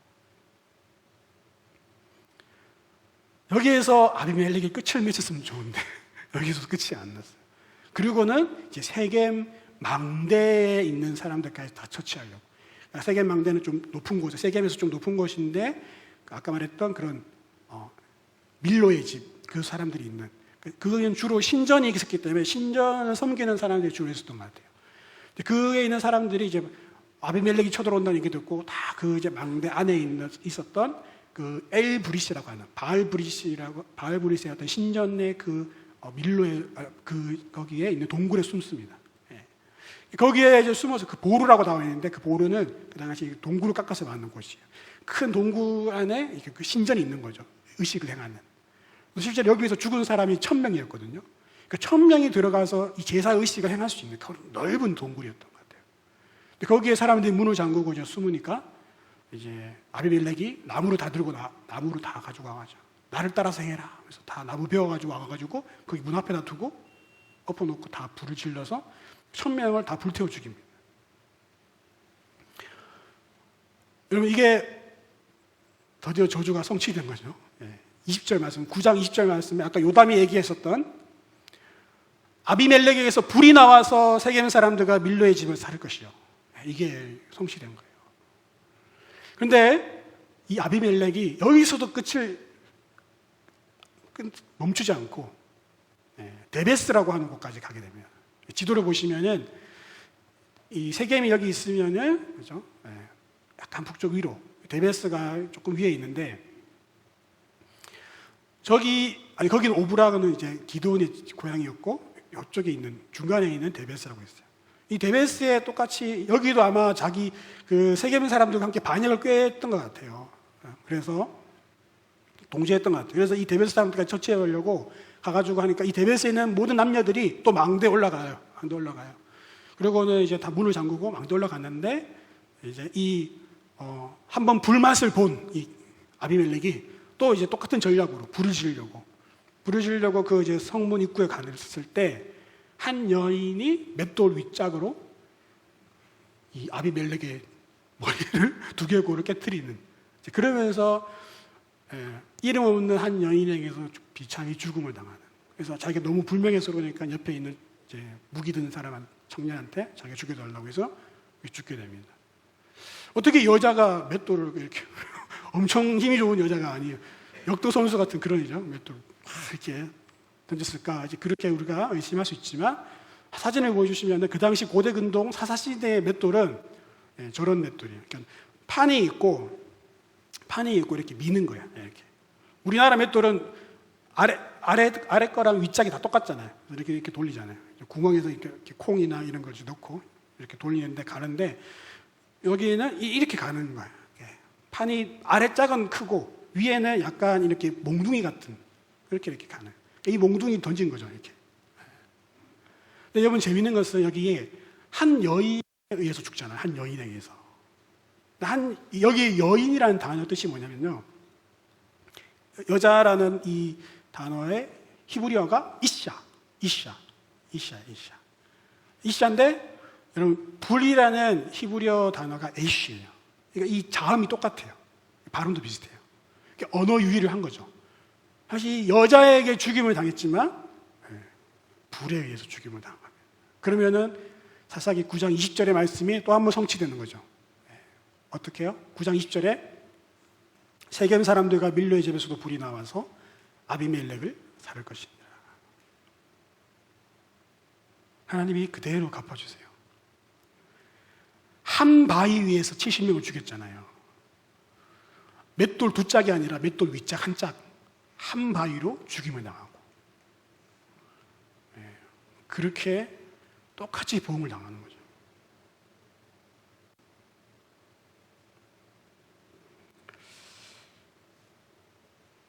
여기에서 아비멜렉이 끝을 맺었으면 좋은데 여기서 끝이 안 났어요. 그리고는 이제 세겜 망대에 있는 사람들까지 다 처치하려고. 세겜 망대는 좀 높은 곳, 세겜에서 좀 높은 곳인데 아까 말했던 그런 밀로의 집, 그 사람들이 있는 그건 주로 신전이 있었기 때문에 신전을 섬기는 사람들이 주로 있었던 것 같아요. 그에 있는 사람들이 이제 아비멜렉이 쳐들어온다는 얘기 듣고 다 그 이제 망대 안에 있었던 그 엘브리시라고 하는 바알브리시의 어떤 신전의 그 밀로의 거기에 있는 동굴에 숨습니다. 예. 거기에 이제 숨어서 그 보루라고 나와 있는데 그 보루는 그 당시 동굴을 깎아서 만든 곳이에요. 큰 동굴 안에 그 신전이 있는 거죠. 의식을 행하는. 실제로 여기에서 죽은 사람이 1000명이었거든요. 그 1000명이 들어가서 이 제사 의식을 행할 수 있는 넓은 동굴이었던 것 같아요. 근데 거기에 사람들이 문을 잠그고 이제 숨으니까 이제 아비멜렉이 나무로 다 들고 나무로 다 가지고 와가지고 나를 따라서 해라. 그래서 다 나무 베어가지고 와가지고 거기 문 앞에다 두고 엎어놓고 다 불을 질러서 1000명을 다 불태워 죽입니다. 여러분 이게 드디어 저주가 성취된 거죠. 20절 말씀, 9장 20절 말씀에 아까 요담이 얘기했었던 아비멜렉에게서 불이 나와서 세겜 사람들과 밀로의 집을 살 것이요. 이게 성취된 거예요. 그런데 이 아비멜렉이 여기서도 끝을 멈추지 않고 데베스라고 하는 곳까지 가게 됩니다. 지도를 보시면은 이 세겜이 여기 있으면은 그죠? 약간 북쪽 위로 데베스가 조금 위에 있는데 거기는 오브라는 이제 기드온의 고향이었고 이쪽에 있는 중간에 있는 데베스라고 했어요. 이 데베스에 똑같이 여기도 아마 자기 그 세겜 사람들과 함께 반역을 꾀했던 것 같아요. 그래서 동조했던 것 같아요. 그래서 이 데베스 사람들까지 처치해 보려고 가가지고 하니까 이 데베스에 있는 모든 남녀들이 또 망대에 올라가요. 망대 올라가요. 그리고는 이제 다 문을 잠그고 망대 올라갔는데 이제 한번 불맛을 본 이 아비멜렉이 또 이제 똑같은 전략으로 불을 지르려고 그 이제 성문 입구에 갔을 때 한 여인이 맷돌 윗짝으로 이 아비멜렉의 머리를 두개골을 깨트리는 그러면서 이름 없는 한 여인에게서 비참히 죽음을 당하는. 그래서 자기가 너무 불명예스러우니까 그러니까 옆에 있는 이제 무기 든 사람 청년한테 자기가 죽여달라고 해서 죽게 됩니다. 어떻게 여자가 맷돌을 이렇게 엄청 힘이 좋은 여자가 아니에요. 역도 선수 같은 그런 이죠. 맷돌 이렇게 던졌을까? 이제 그렇게 우리가 의심할 수 있지만 사진을 보여주시면 그 당시 고대 근동 사사시대의 맷돌은 저런 맷돌이에요. 그러니까 판이 있고 이렇게 미는 거야. 이렇게. 우리나라 맷돌은 아래 거랑 윗짝이 다 똑같잖아요. 이렇게 돌리잖아요. 구멍에서 이렇게 콩이나 이런 걸 넣고 이렇게 돌리는데 가는데 여기는 이렇게 가는 거예요. 판이 아래 짝은 크고 위에는 약간 이렇게 몽둥이 같은 이렇게 가는. 이 몽둥이 던진 거죠. 이렇게. 근데 여러분 재밌는 것은 여기에 한 여인에 의해서 죽잖아요. 한 여인에 의해서. 여기 여인이라는 단어 뜻이 뭐냐면요. 여자라는 이 단어의 히브리어가 이샤인데 여러분 불이라는 히브리어 단어가 에이쉬예요. 그러니까 이 자음이 똑같아요. 발음도 비슷해요. 그러니까 언어 유희를 한 거죠. 사실 여자에게 죽임을 당했지만 불에 의해서 죽임을 당한 겁니다. 그러면은 사사기 9장 20절의 말씀이 또 한 번 성취되는 거죠. 어떻게 해요? 9장 20절에 세겜 사람들과 밀로의 집에서도 불이 나와서 아비멜렉을 살을 것입니다. 하나님이 그대로 갚아주세요. 한 바위 위에서 70명을 죽였잖아요. 맷돌 두 짝이 아니라 맷돌 윗짝 한 짝, 한 바위로 죽임을 당하고 그렇게 똑같이 보응을 당하는 거죠.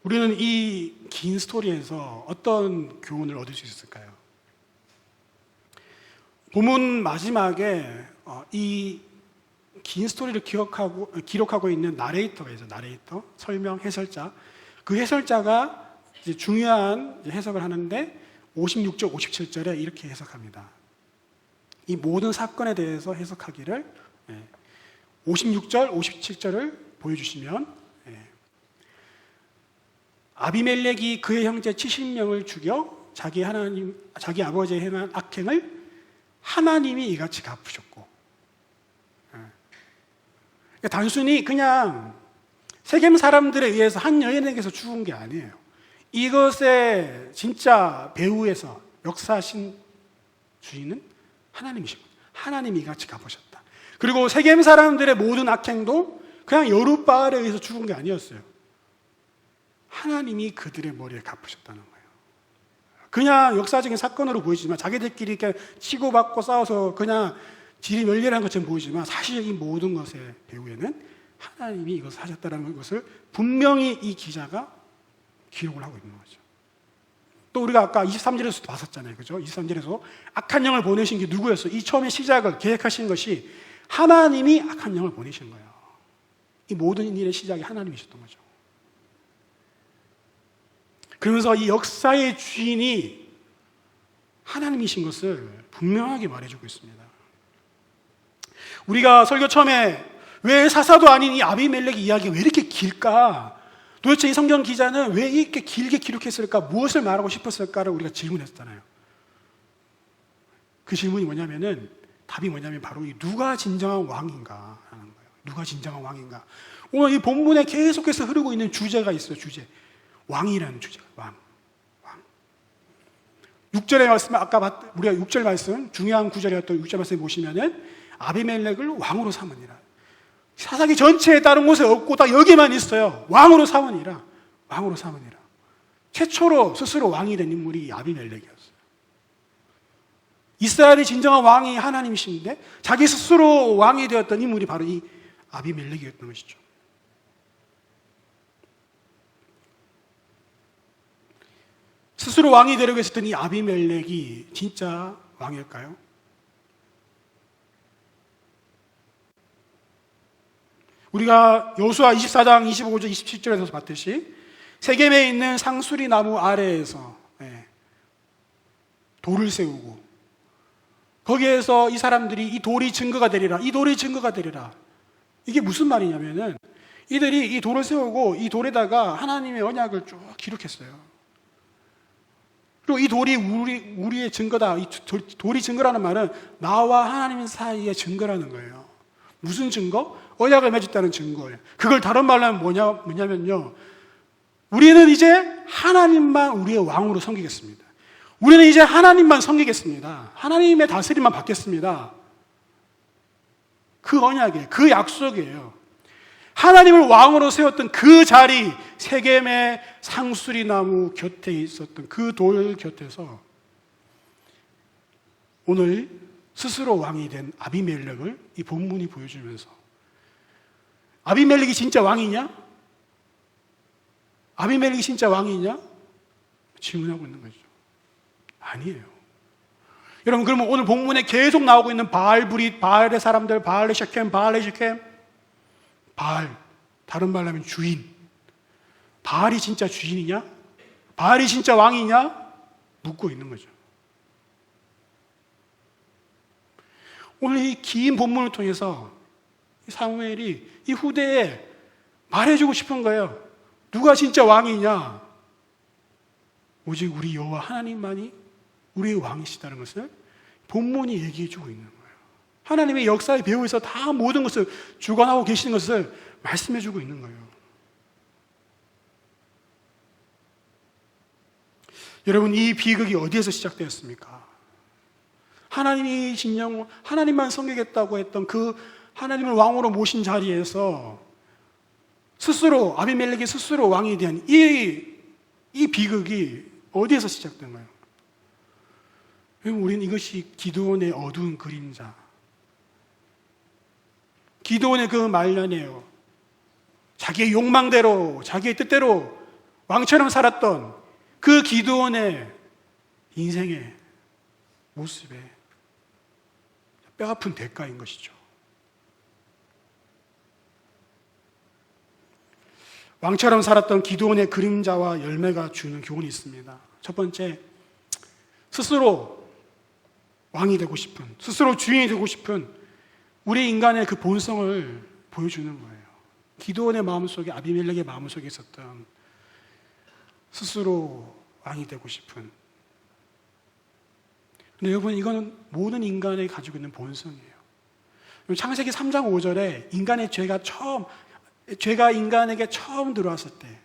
우리는 이 긴 스토리에서 어떤 교훈을 얻을 수 있을까요? 본문 마지막에 이 긴 스토리를 기록하고 있는 나레이터가 있어요. 나레이터, 설명, 해설자. 그 해설자가 이제 중요한 해석을 하는데 56절, 57절에 이렇게 해석합니다. 이 모든 사건에 대해서 해석하기를 56절, 57절을 보여주시면 아비멜렉이 그의 형제 70명을 죽여 자기 아버지의 행한 악행을 하나님이 이같이 갚으셨고, 단순히 그냥 세겜 사람들에 의해서 한 여인에게서 죽은 게 아니에요. 이것의 진짜 배후에서 역사하신 주인은 하나님이시고, 하나님이 이같이 갚으셨다. 그리고 세겜 사람들의 모든 악행도 그냥 여룻바알에 의해서 죽은 게 아니었어요. 하나님이 그들의 머리에 갚으셨다는 거예요. 그냥 역사적인 사건으로 보이지만, 자기들끼리 이렇게 치고받고 싸워서 그냥 질이 멸렬한 것처럼 보이지만, 사실 이 모든 것의 배후에는 하나님이 이것을 하셨다는 것을 분명히 이 기자가 기록을 하고 있는 거죠. 또 우리가 아까 23절에서도 봤었잖아요. 그죠? 23절에서 악한 영을 보내신 게 누구였어요? 이 처음에 시작을 계획하신 것이 하나님이 악한 영을 보내신 거예요. 이 모든 일의 시작이 하나님이셨던 거죠. 그러면서 이 역사의 주인이 하나님이신 것을 분명하게 말해주고 있습니다. 우리가 설교 처음에 왜 사사도 아닌 이 아비멜렉 이야기가 왜 이렇게 길까? 도대체 이 성경 기자는 왜 이렇게 길게 기록했을까? 무엇을 말하고 싶었을까를 우리가 질문했잖아요. 그 질문이 뭐냐면은, 답이 뭐냐면 바로 이 누가 진정한 왕인가 하는 거예요. 누가 진정한 왕인가. 오늘 이 본문에 계속해서 흐르고 있는 주제가 있어요. 주제. 왕이라는 주제가. 왕. 6절의 말씀, 아까 우리가 6절 말씀, 중요한 구절이었던 6절 말씀에 보시면은 아비멜렉을 왕으로 삼으니라. 사사기 전체에 다른 곳에 없고 딱 여기만 있어요. 왕으로 삼으니라. 왕으로 삼으니라. 최초로 스스로 왕이 된 인물이 아비멜렉이었어요. 이스라엘의 진정한 왕이 하나님이신데 자기 스스로 왕이 되었던 인물이 바로 이 아비멜렉이었던 것이죠. 스스로 왕이 되려고 했었던 이 아비멜렉이 진짜 왕일까요? 우리가 여호수아 24장 25절 27절에서 봤듯이 세겜에 있는 상수리 나무 아래에서 돌을 세우고, 거기에서 이 사람들이 이 돌이 증거가 되리라, 이 돌이 증거가 되리라. 이게 무슨 말이냐면은 이들이 이 돌을 세우고 이 돌에다가 하나님의 언약을 쭉 기록했어요. 그리고 이 돌이 우리의 증거다. 이 돌이 증거라는 말은 나와 하나님 사이의 증거라는 거예요. 무슨 증거? 언약을 맺었다는 증거예요. 그걸 다른 말로 하면 뭐냐면요, 우리는 이제 하나님만 우리의 왕으로 섬기겠습니다. 우리는 이제 하나님만 섬기겠습니다. 하나님의 다스림만 받겠습니다. 그 언약이에요. 그 약속이에요. 하나님을 왕으로 세웠던 그 자리, 세겜의 상수리 나무 곁에 있었던 그 돌 곁에서 오늘 스스로 왕이 된 아비멜렉을 이 본문이 보여주면서, 아비멜렉이 진짜 왕이냐? 아비멜렉이 진짜 왕이냐? 질문하고 있는 거죠. 아니에요. 여러분, 그러면 오늘 본문에 계속 나오고 있는 바알브릿, 바알의 사람들, 바알의 셰켐, 바알의 셰켐, 바알, 다른 말로 하면 주인. 바알이 진짜 주인이냐? 바알이 진짜 왕이냐? 묻고 있는 거죠. 오늘 이 긴 본문을 통해서 사무엘이 이 후대에 말해주고 싶은 거예요. 누가 진짜 왕이냐? 오직 우리 여호와 하나님만이 우리의 왕이시다는 것을 본문이 얘기해주고 있는 거예요. 하나님의 역사의 배후에서 다 모든 것을 주관하고 계시는 것을 말씀해주고 있는 거예요. 여러분, 이 비극이 어디에서 시작되었습니까? 하나님이 진정 하나님만 섬기겠다고 했던 그 하나님을 왕으로 모신 자리에서 스스로, 아비멜렉이 스스로 왕이 된 이 비극이 어디에서 시작된 거예요? 우리는 이것이 기드온의 어두운 그림자, 기드온의 그 말년에요, 자기의 욕망대로, 자기의 뜻대로 왕처럼 살았던 그 기드온의 인생의 모습에 뼈아픈 대가인 것이죠. 왕처럼 살았던 기드온의 그림자와 열매가 주는 교훈이 있습니다. 첫 번째, 스스로 왕이 되고 싶은, 스스로 주인이 되고 싶은 우리 인간의 그 본성을 보여주는 거예요. 기드온의 마음속에, 아비멜렉의 마음속에 있었던 스스로 왕이 되고 싶은. 근데 여러분, 이거는 모든 인간이 가지고 있는 본성이에요. 창세기 3장 5절에 인간의 죄가 인간에게 처음 들어왔을 때,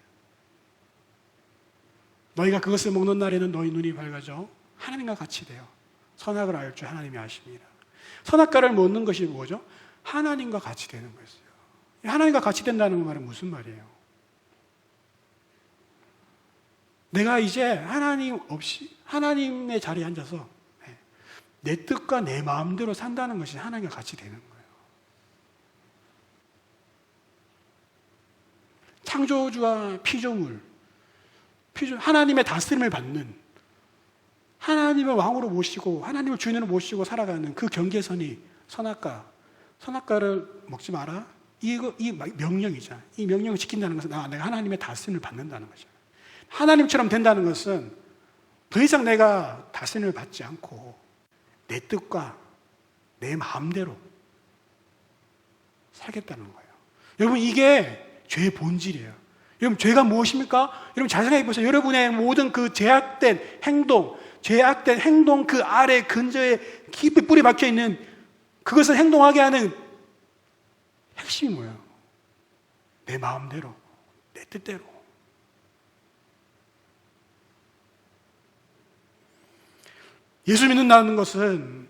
너희가 그것을 먹는 날에는 너희 눈이 밝아져 하나님과 같이 되어 선악을 알 줄 하나님이 아십니다. 선악과를 먹는 것이 뭐죠? 하나님과 같이 되는 거였어요. 하나님과 같이 된다는 말은 무슨 말이에요? 내가 이제 하나님 없이 하나님의 자리에 앉아서 내 뜻과 내 마음대로 산다는 것이 하나님과 같이 되는 거예요. 창조주와 피조물, 하나님의 다스림을 받는, 하나님을 왕으로 모시고 하나님을 주인으로 모시고 살아가는 그 경계선이 선악과를 먹지 마라, 이 명령이죠. 이 명령을 지킨다는 것은 내가 하나님의 다스림을 받는다는 거죠. 하나님처럼 된다는 것은 더 이상 내가 다스림을 받지 않고 내 뜻과 내 마음대로 살겠다는 거예요. 여러분, 이게 죄의 본질이에요. 여러분, 죄가 무엇입니까? 여러분, 잘 생각해 보세요. 여러분의 모든 그 죄악된 행동 그 아래 근저에 깊이 뿌리 박혀 있는 그것을 행동하게 하는 핵심이 뭐예요? 내 마음대로, 내 뜻대로. 예수 믿는다는 것은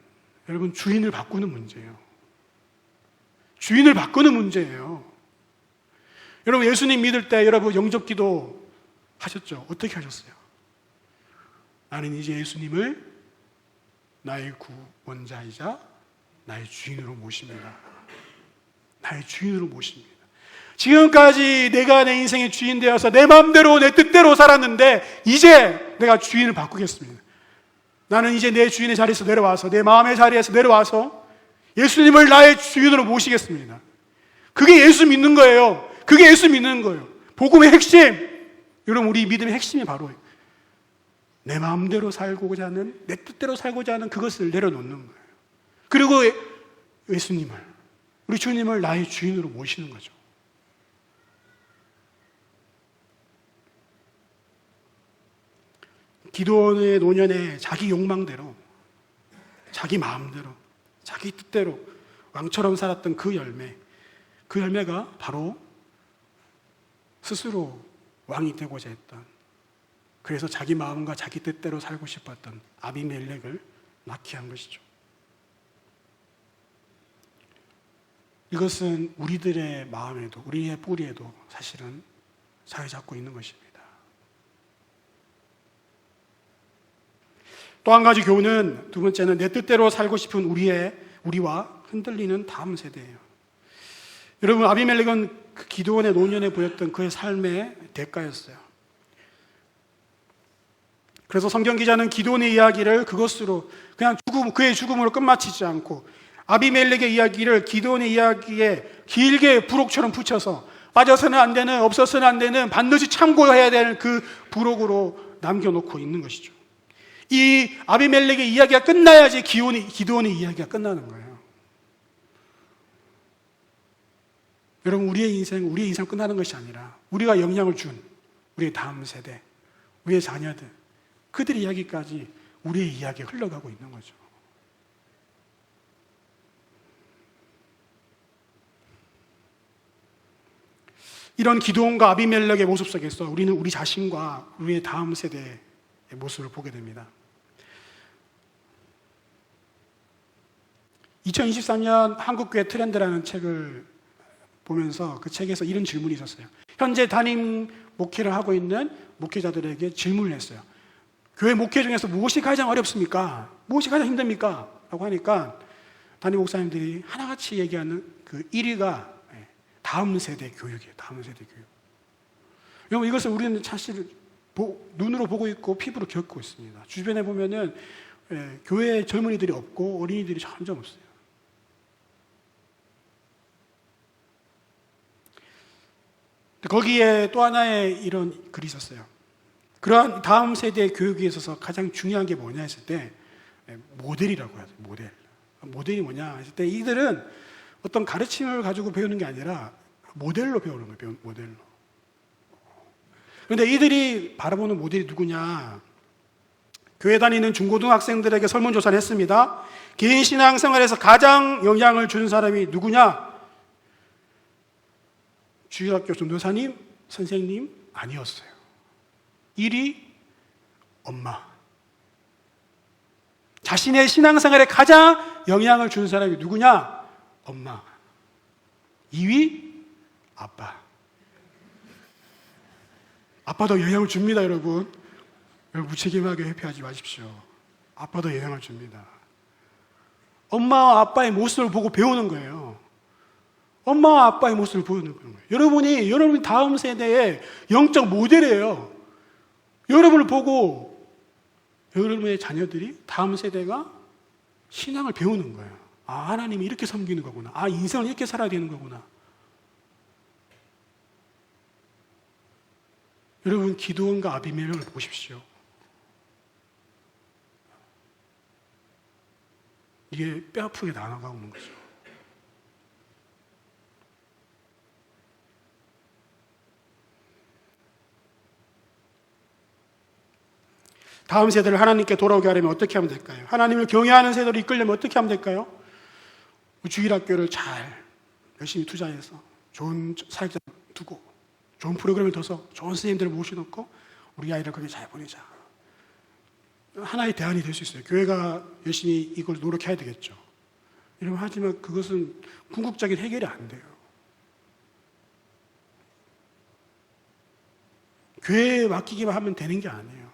여러분, 주인을 바꾸는 문제예요. 주인을 바꾸는 문제예요. 여러분, 예수님 믿을 때 여러분 영접기도 하셨죠? 어떻게 하셨어요? 나는 이제 예수님을 나의 구원자이자 나의 주인으로 모십니다. 나의 주인으로 모십니다. 지금까지 내가 내 인생의 주인 되어서 내 마음대로 내 뜻대로 살았는데 이제 내가 주인을 바꾸겠습니다. 나는 이제 내 주인의 자리에서 내려와서, 내 마음의 자리에서 내려와서 예수님을 나의 주인으로 모시겠습니다. 그게 예수 믿는 거예요. 그게 예수 믿는 거예요. 복음의 핵심. 여러분, 우리 믿음의 핵심이 바로 내 마음대로 살고자 하는, 내 뜻대로 살고자 하는 그것을 내려놓는 거예요. 그리고 예수님을, 우리 주님을 나의 주인으로 모시는 거죠. 기드온의 노년에 자기 욕망대로, 자기 마음대로, 자기 뜻대로 왕처럼 살았던 그 열매가 바로 스스로 왕이 되고자 했던, 그래서 자기 마음과 자기 뜻대로 살고 싶었던 아비멜렉을 낳게 한 것이죠. 이것은 우리들의 마음에도, 우리의 뿌리에도 사실은 자리 잡고 있는 것입니다. 또 한 가지 교훈은, 두 번째는 내 뜻대로 살고 싶은 우리와 흔들리는 다음 세대예요. 여러분, 아비멜렉은 그 기드온의 노년에 보였던 그의 삶의 대가였어요. 그래서 성경 기자는 기드온의 이야기를 그것으로 그냥 그의 죽음으로 끝마치지 않고 아비멜렉의 이야기를 기드온의 이야기에 길게 부록처럼 붙여서 빠져서는 안 되는, 없어서는 안 되는, 반드시 참고해야 되는 그 부록으로 남겨놓고 있는 것이죠. 이 아비멜렉의 이야기가 끝나야지 기드온의 이야기가 끝나는 거예요. 여러분, 우리의 인생 끝나는 것이 아니라 우리가 영향을 준 우리의 다음 세대, 우리의 자녀들, 그들의 이야기까지 우리의 이야기가 흘러가고 있는 거죠. 이런 기드온과 아비멜렉의 모습 속에서 우리는 우리 자신과 우리의 다음 세대의 모습을 보게 됩니다. 2023년 한국교회 트렌드라는 책을 보면서 그 책에서 이런 질문이 있었어요. 현재 담임 목회를 하고 있는 목회자들에게 질문을 했어요. 교회 목회 중에서 무엇이 가장 어렵습니까? 무엇이 가장 힘듭니까? 라고 하니까 담임 목사님들이 하나같이 얘기하는 그 1위가 다음 세대 교육이에요. 다음 세대 교육. 여러분, 이것을 우리는 사실 눈으로 보고 있고 피부로 겪고 있습니다. 주변에 보면은 교회에 젊은이들이 없고 어린이들이 점점 없어요. 거기에 또 하나의 이런 글이 있었어요. 그러한 다음 세대의 교육에 있어서 가장 중요한 게 뭐냐 했을 때 모델이라고 하죠. 모델이 뭐냐 했을 때 이들은 어떤 가르침을 가지고 배우는 게 아니라 모델로 배우는 거예요. 모델로. 그런데 이들이 바라보는 모델이 누구냐? 교회 다니는 중고등학생들에게 설문조사를 했습니다. 개인 신앙생활에서 가장 영향을 준 사람이 누구냐? 주일학교 전도사님, 선생님 아니었어요. 1위 엄마. 자신의 신앙생활에 가장 영향을 준 사람이 누구냐? 엄마. 2위 아빠. 아빠도 영향을 줍니다, 여러분. 무책임하게 회피하지 마십시오. 아빠도 영향을 줍니다. 엄마와 아빠의 모습을 보고 배우는 거예요. 엄마와 아빠의 모습을 보는 거예요. 여러분 다음 세대의 영적 모델이에요. 여러분을 보고 여러분의 자녀들이 다음 세대가 신앙을 배우는 거예요. 아, 하나님이 이렇게 섬기는 거구나. 아, 인생을 이렇게 살아야 되는 거구나. 여러분, 기드온과 아비멜렉을 보십시오. 이게 뼈아프게 나눠가고 있는 거죠. 다음 세대를 하나님께 돌아오게 하려면 어떻게 하면 될까요? 하나님을 경외하는 세대로 이끌려면 어떻게 하면 될까요? 주일학교를 잘 열심히 투자해서 좋은 사역자 두고 좋은 프로그램을 둬서 좋은 선생님들을 모셔놓고 우리 아이를 거기 잘 보내자. 하나의 대안이 될 수 있어요. 교회가 열심히 이걸 노력해야 되겠죠. 이러면 하지만 그것은 궁극적인 해결이 안 돼요. 교회에 맡기기만 하면 되는 게 아니에요.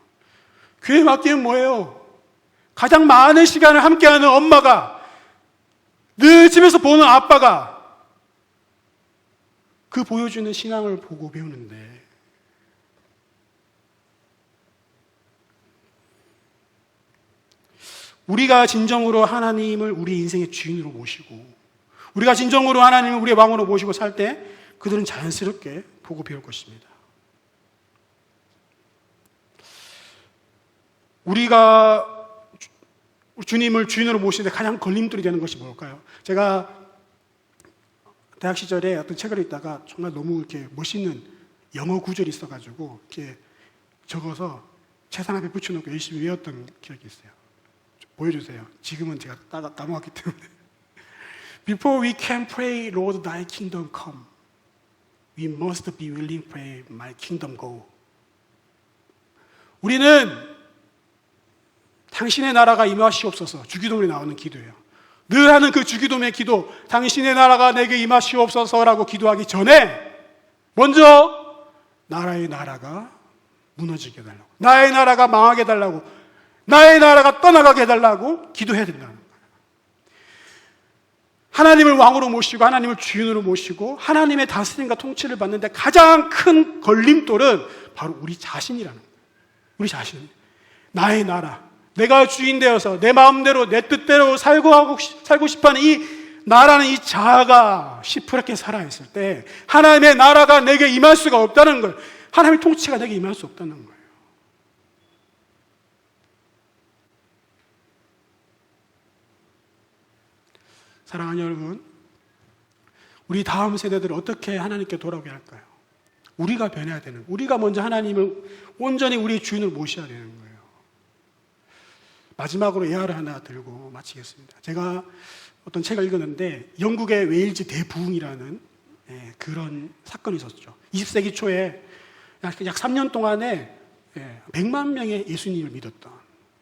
교회에 맡기면 뭐예요? 가장 많은 시간을 함께하는 엄마가, 늘 집에서 보는 아빠가 그 보여주는 신앙을 보고 배우는데, 우리가 진정으로 하나님을 우리 인생의 주인으로 모시고, 우리가 진정으로 하나님을 우리의 왕으로 모시고 살 때 그들은 자연스럽게 보고 배울 것입니다. 우리가 주님을 주인으로 모시는데 가장 걸림돌이 되는 것이 뭘까요? 제가 대학 시절에 어떤 책을 읽다가 정말 너무 이렇게 멋있는 영어 구절이 있어가지고 이렇게 적어서 책상 앞에 붙여놓고 열심히 외웠던 기억이 있어요. 보여주세요. 지금은 제가 까먹었기 때문에. Before we can pray, Lord, Thy kingdom come, we must be willing to pray, My kingdom go. 우리는 당신의 나라가 임하시옵소서, 주기도문에 나오는 기도예요. 늘 하는 그 주기도문의 기도, 당신의 나라가 내게 임하시옵소서라고 기도하기 전에 먼저 나라의 나라가 무너지게 해달라고, 나의 나라가 망하게 해달라고, 나의 나라가 떠나가게 해달라고 기도해야 된다는 거예요. 하나님을 왕으로 모시고 하나님을 주인으로 모시고 하나님의 다스림과 통치를 받는데 가장 큰 걸림돌은 바로 우리 자신이라는 거예요. 우리 자신. 나의 나라, 내가 주인 되어서 내 마음대로 내 뜻대로 살고 싶어하는 이 나라는 이 자아가 시퍼렇게 살아있을 때 하나님의 나라가 내게 임할 수가 없다는 걸, 하나님의 통치가 내게 임할 수 없다는 거예요. 사랑하는 여러분, 우리 다음 세대들을 어떻게 하나님께 돌아오게 할까요? 우리가 변해야 되는, 우리가 먼저 하나님을 온전히 우리 주인을 모셔야 되는 거예요. 마지막으로 예화를 하나 들고 마치겠습니다. 제가 어떤 책을 읽었는데 영국의 웨일즈 대부흥이라는 그런 사건이 있었죠. 20세기 초에 약 3년 동안에 100만 명의 예수님을 믿었던,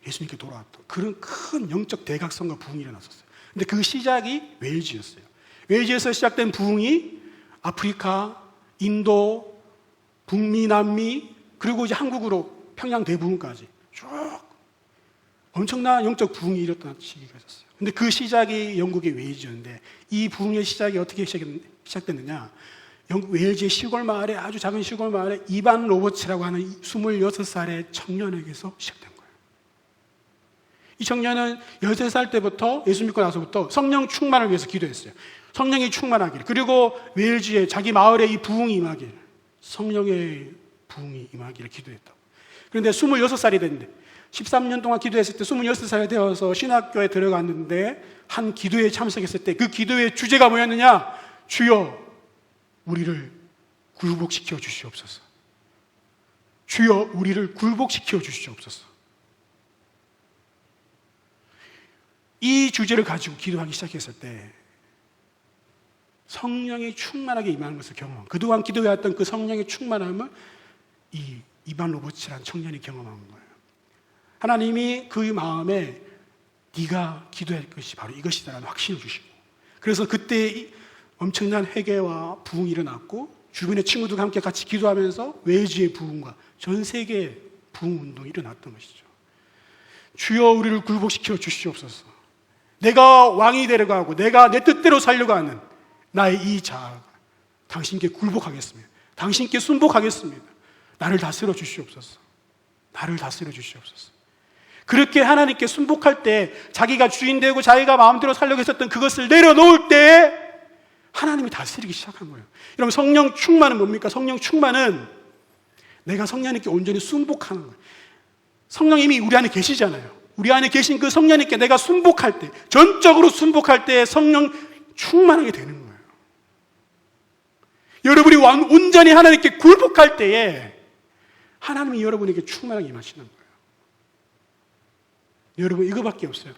예수님께 돌아왔던 그런 큰 영적 대각성과 부흥이 일어났었어요. 근데 그 시작이 웨일즈였어요. 웨일즈에서 시작된 부흥이 아프리카, 인도, 북미, 남미, 그리고 이제 한국으로 평양 대부흥까지 쭉 엄청난 영적 부흥이 일었던 시기가 있었어요. 근데 그 시작이 영국의 웨일즈였는데 이 부흥의 시작이 어떻게 시작됐느냐? 영국 웨일즈의 시골 마을에, 아주 작은 시골 마을에 이반 로버츠라고 하는 26살의 청년에게서 시작된 거예요. 이 청년은 13살 때부터 예수 믿고 나서부터 성령 충만을 위해서 기도했어요. 성령이 충만하길, 그리고 웨일즈의 자기 마을에 이 부흥이 임하길. 성령의 부흥이 임하기를 기도했다고. 그런데 26살이 됐는데 13년 동안 기도했을 때 26살이 되어서 신학교에 들어갔는데 한 기도회에 참석했을 때 그 기도회의 주제가 뭐였느냐? 주여 우리를 굴복시켜 주시옵소서. 주여 우리를 굴복시켜 주시옵소서. 이 주제를 가지고 기도하기 시작했을 때 성령이 충만하게 임하는 것을 경험. 그동안 기도해왔던 그 성령의 충만함을 이 이반 로버츠라는 청년이 경험한 거예요. 하나님이 그 마음에 네가 기도할 것이 바로 이것이다라는 확신을 주시고, 그래서 그때 엄청난 회개와 부흥이 일어났고 주변의 친구들과 함께 같이 기도하면서 외주의 부흥과 전 세계의 부흥 운동이 일어났던 것이죠. 주여 우리를 굴복시켜 주시옵소서. 내가 왕이 되려고 하고 내가 내 뜻대로 살려고 하는 나의 이 자아가 당신께 굴복하겠습니다. 당신께 순복하겠습니다. 나를 다스려 주시옵소서. 나를 다스려 주시옵소서. 그렇게 하나님께 순복할 때 자기가 주인 되고 자기가 마음대로 살려고 했었던 그것을 내려놓을 때 하나님이 다스리기 시작한 거예요. 여러분, 성령 충만은 뭡니까? 성령 충만은 내가 성령님께 온전히 순복하는 거예요. 성령이 이미 우리 안에 계시잖아요. 우리 안에 계신 그 성령님께 내가 순복할 때, 전적으로 순복할 때 성령 충만하게 되는 거예요. 여러분이 온전히 하나님께 굴복할 때에 하나님이 여러분에게 충만하게 임하시는 거예요. 여러분, 이거밖에 없어요.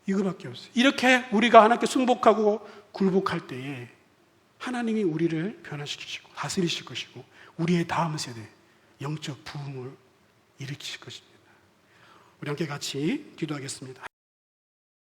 이거밖에 없어요. 이렇게 우리가 하나님께 순복하고 굴복할 때에 하나님이 우리를 변화시키시고 다스리실 것이고 우리의 다음 세대 영적 부흥을 일으키실 것입니다. 우리 함께 같이 기도하겠습니다.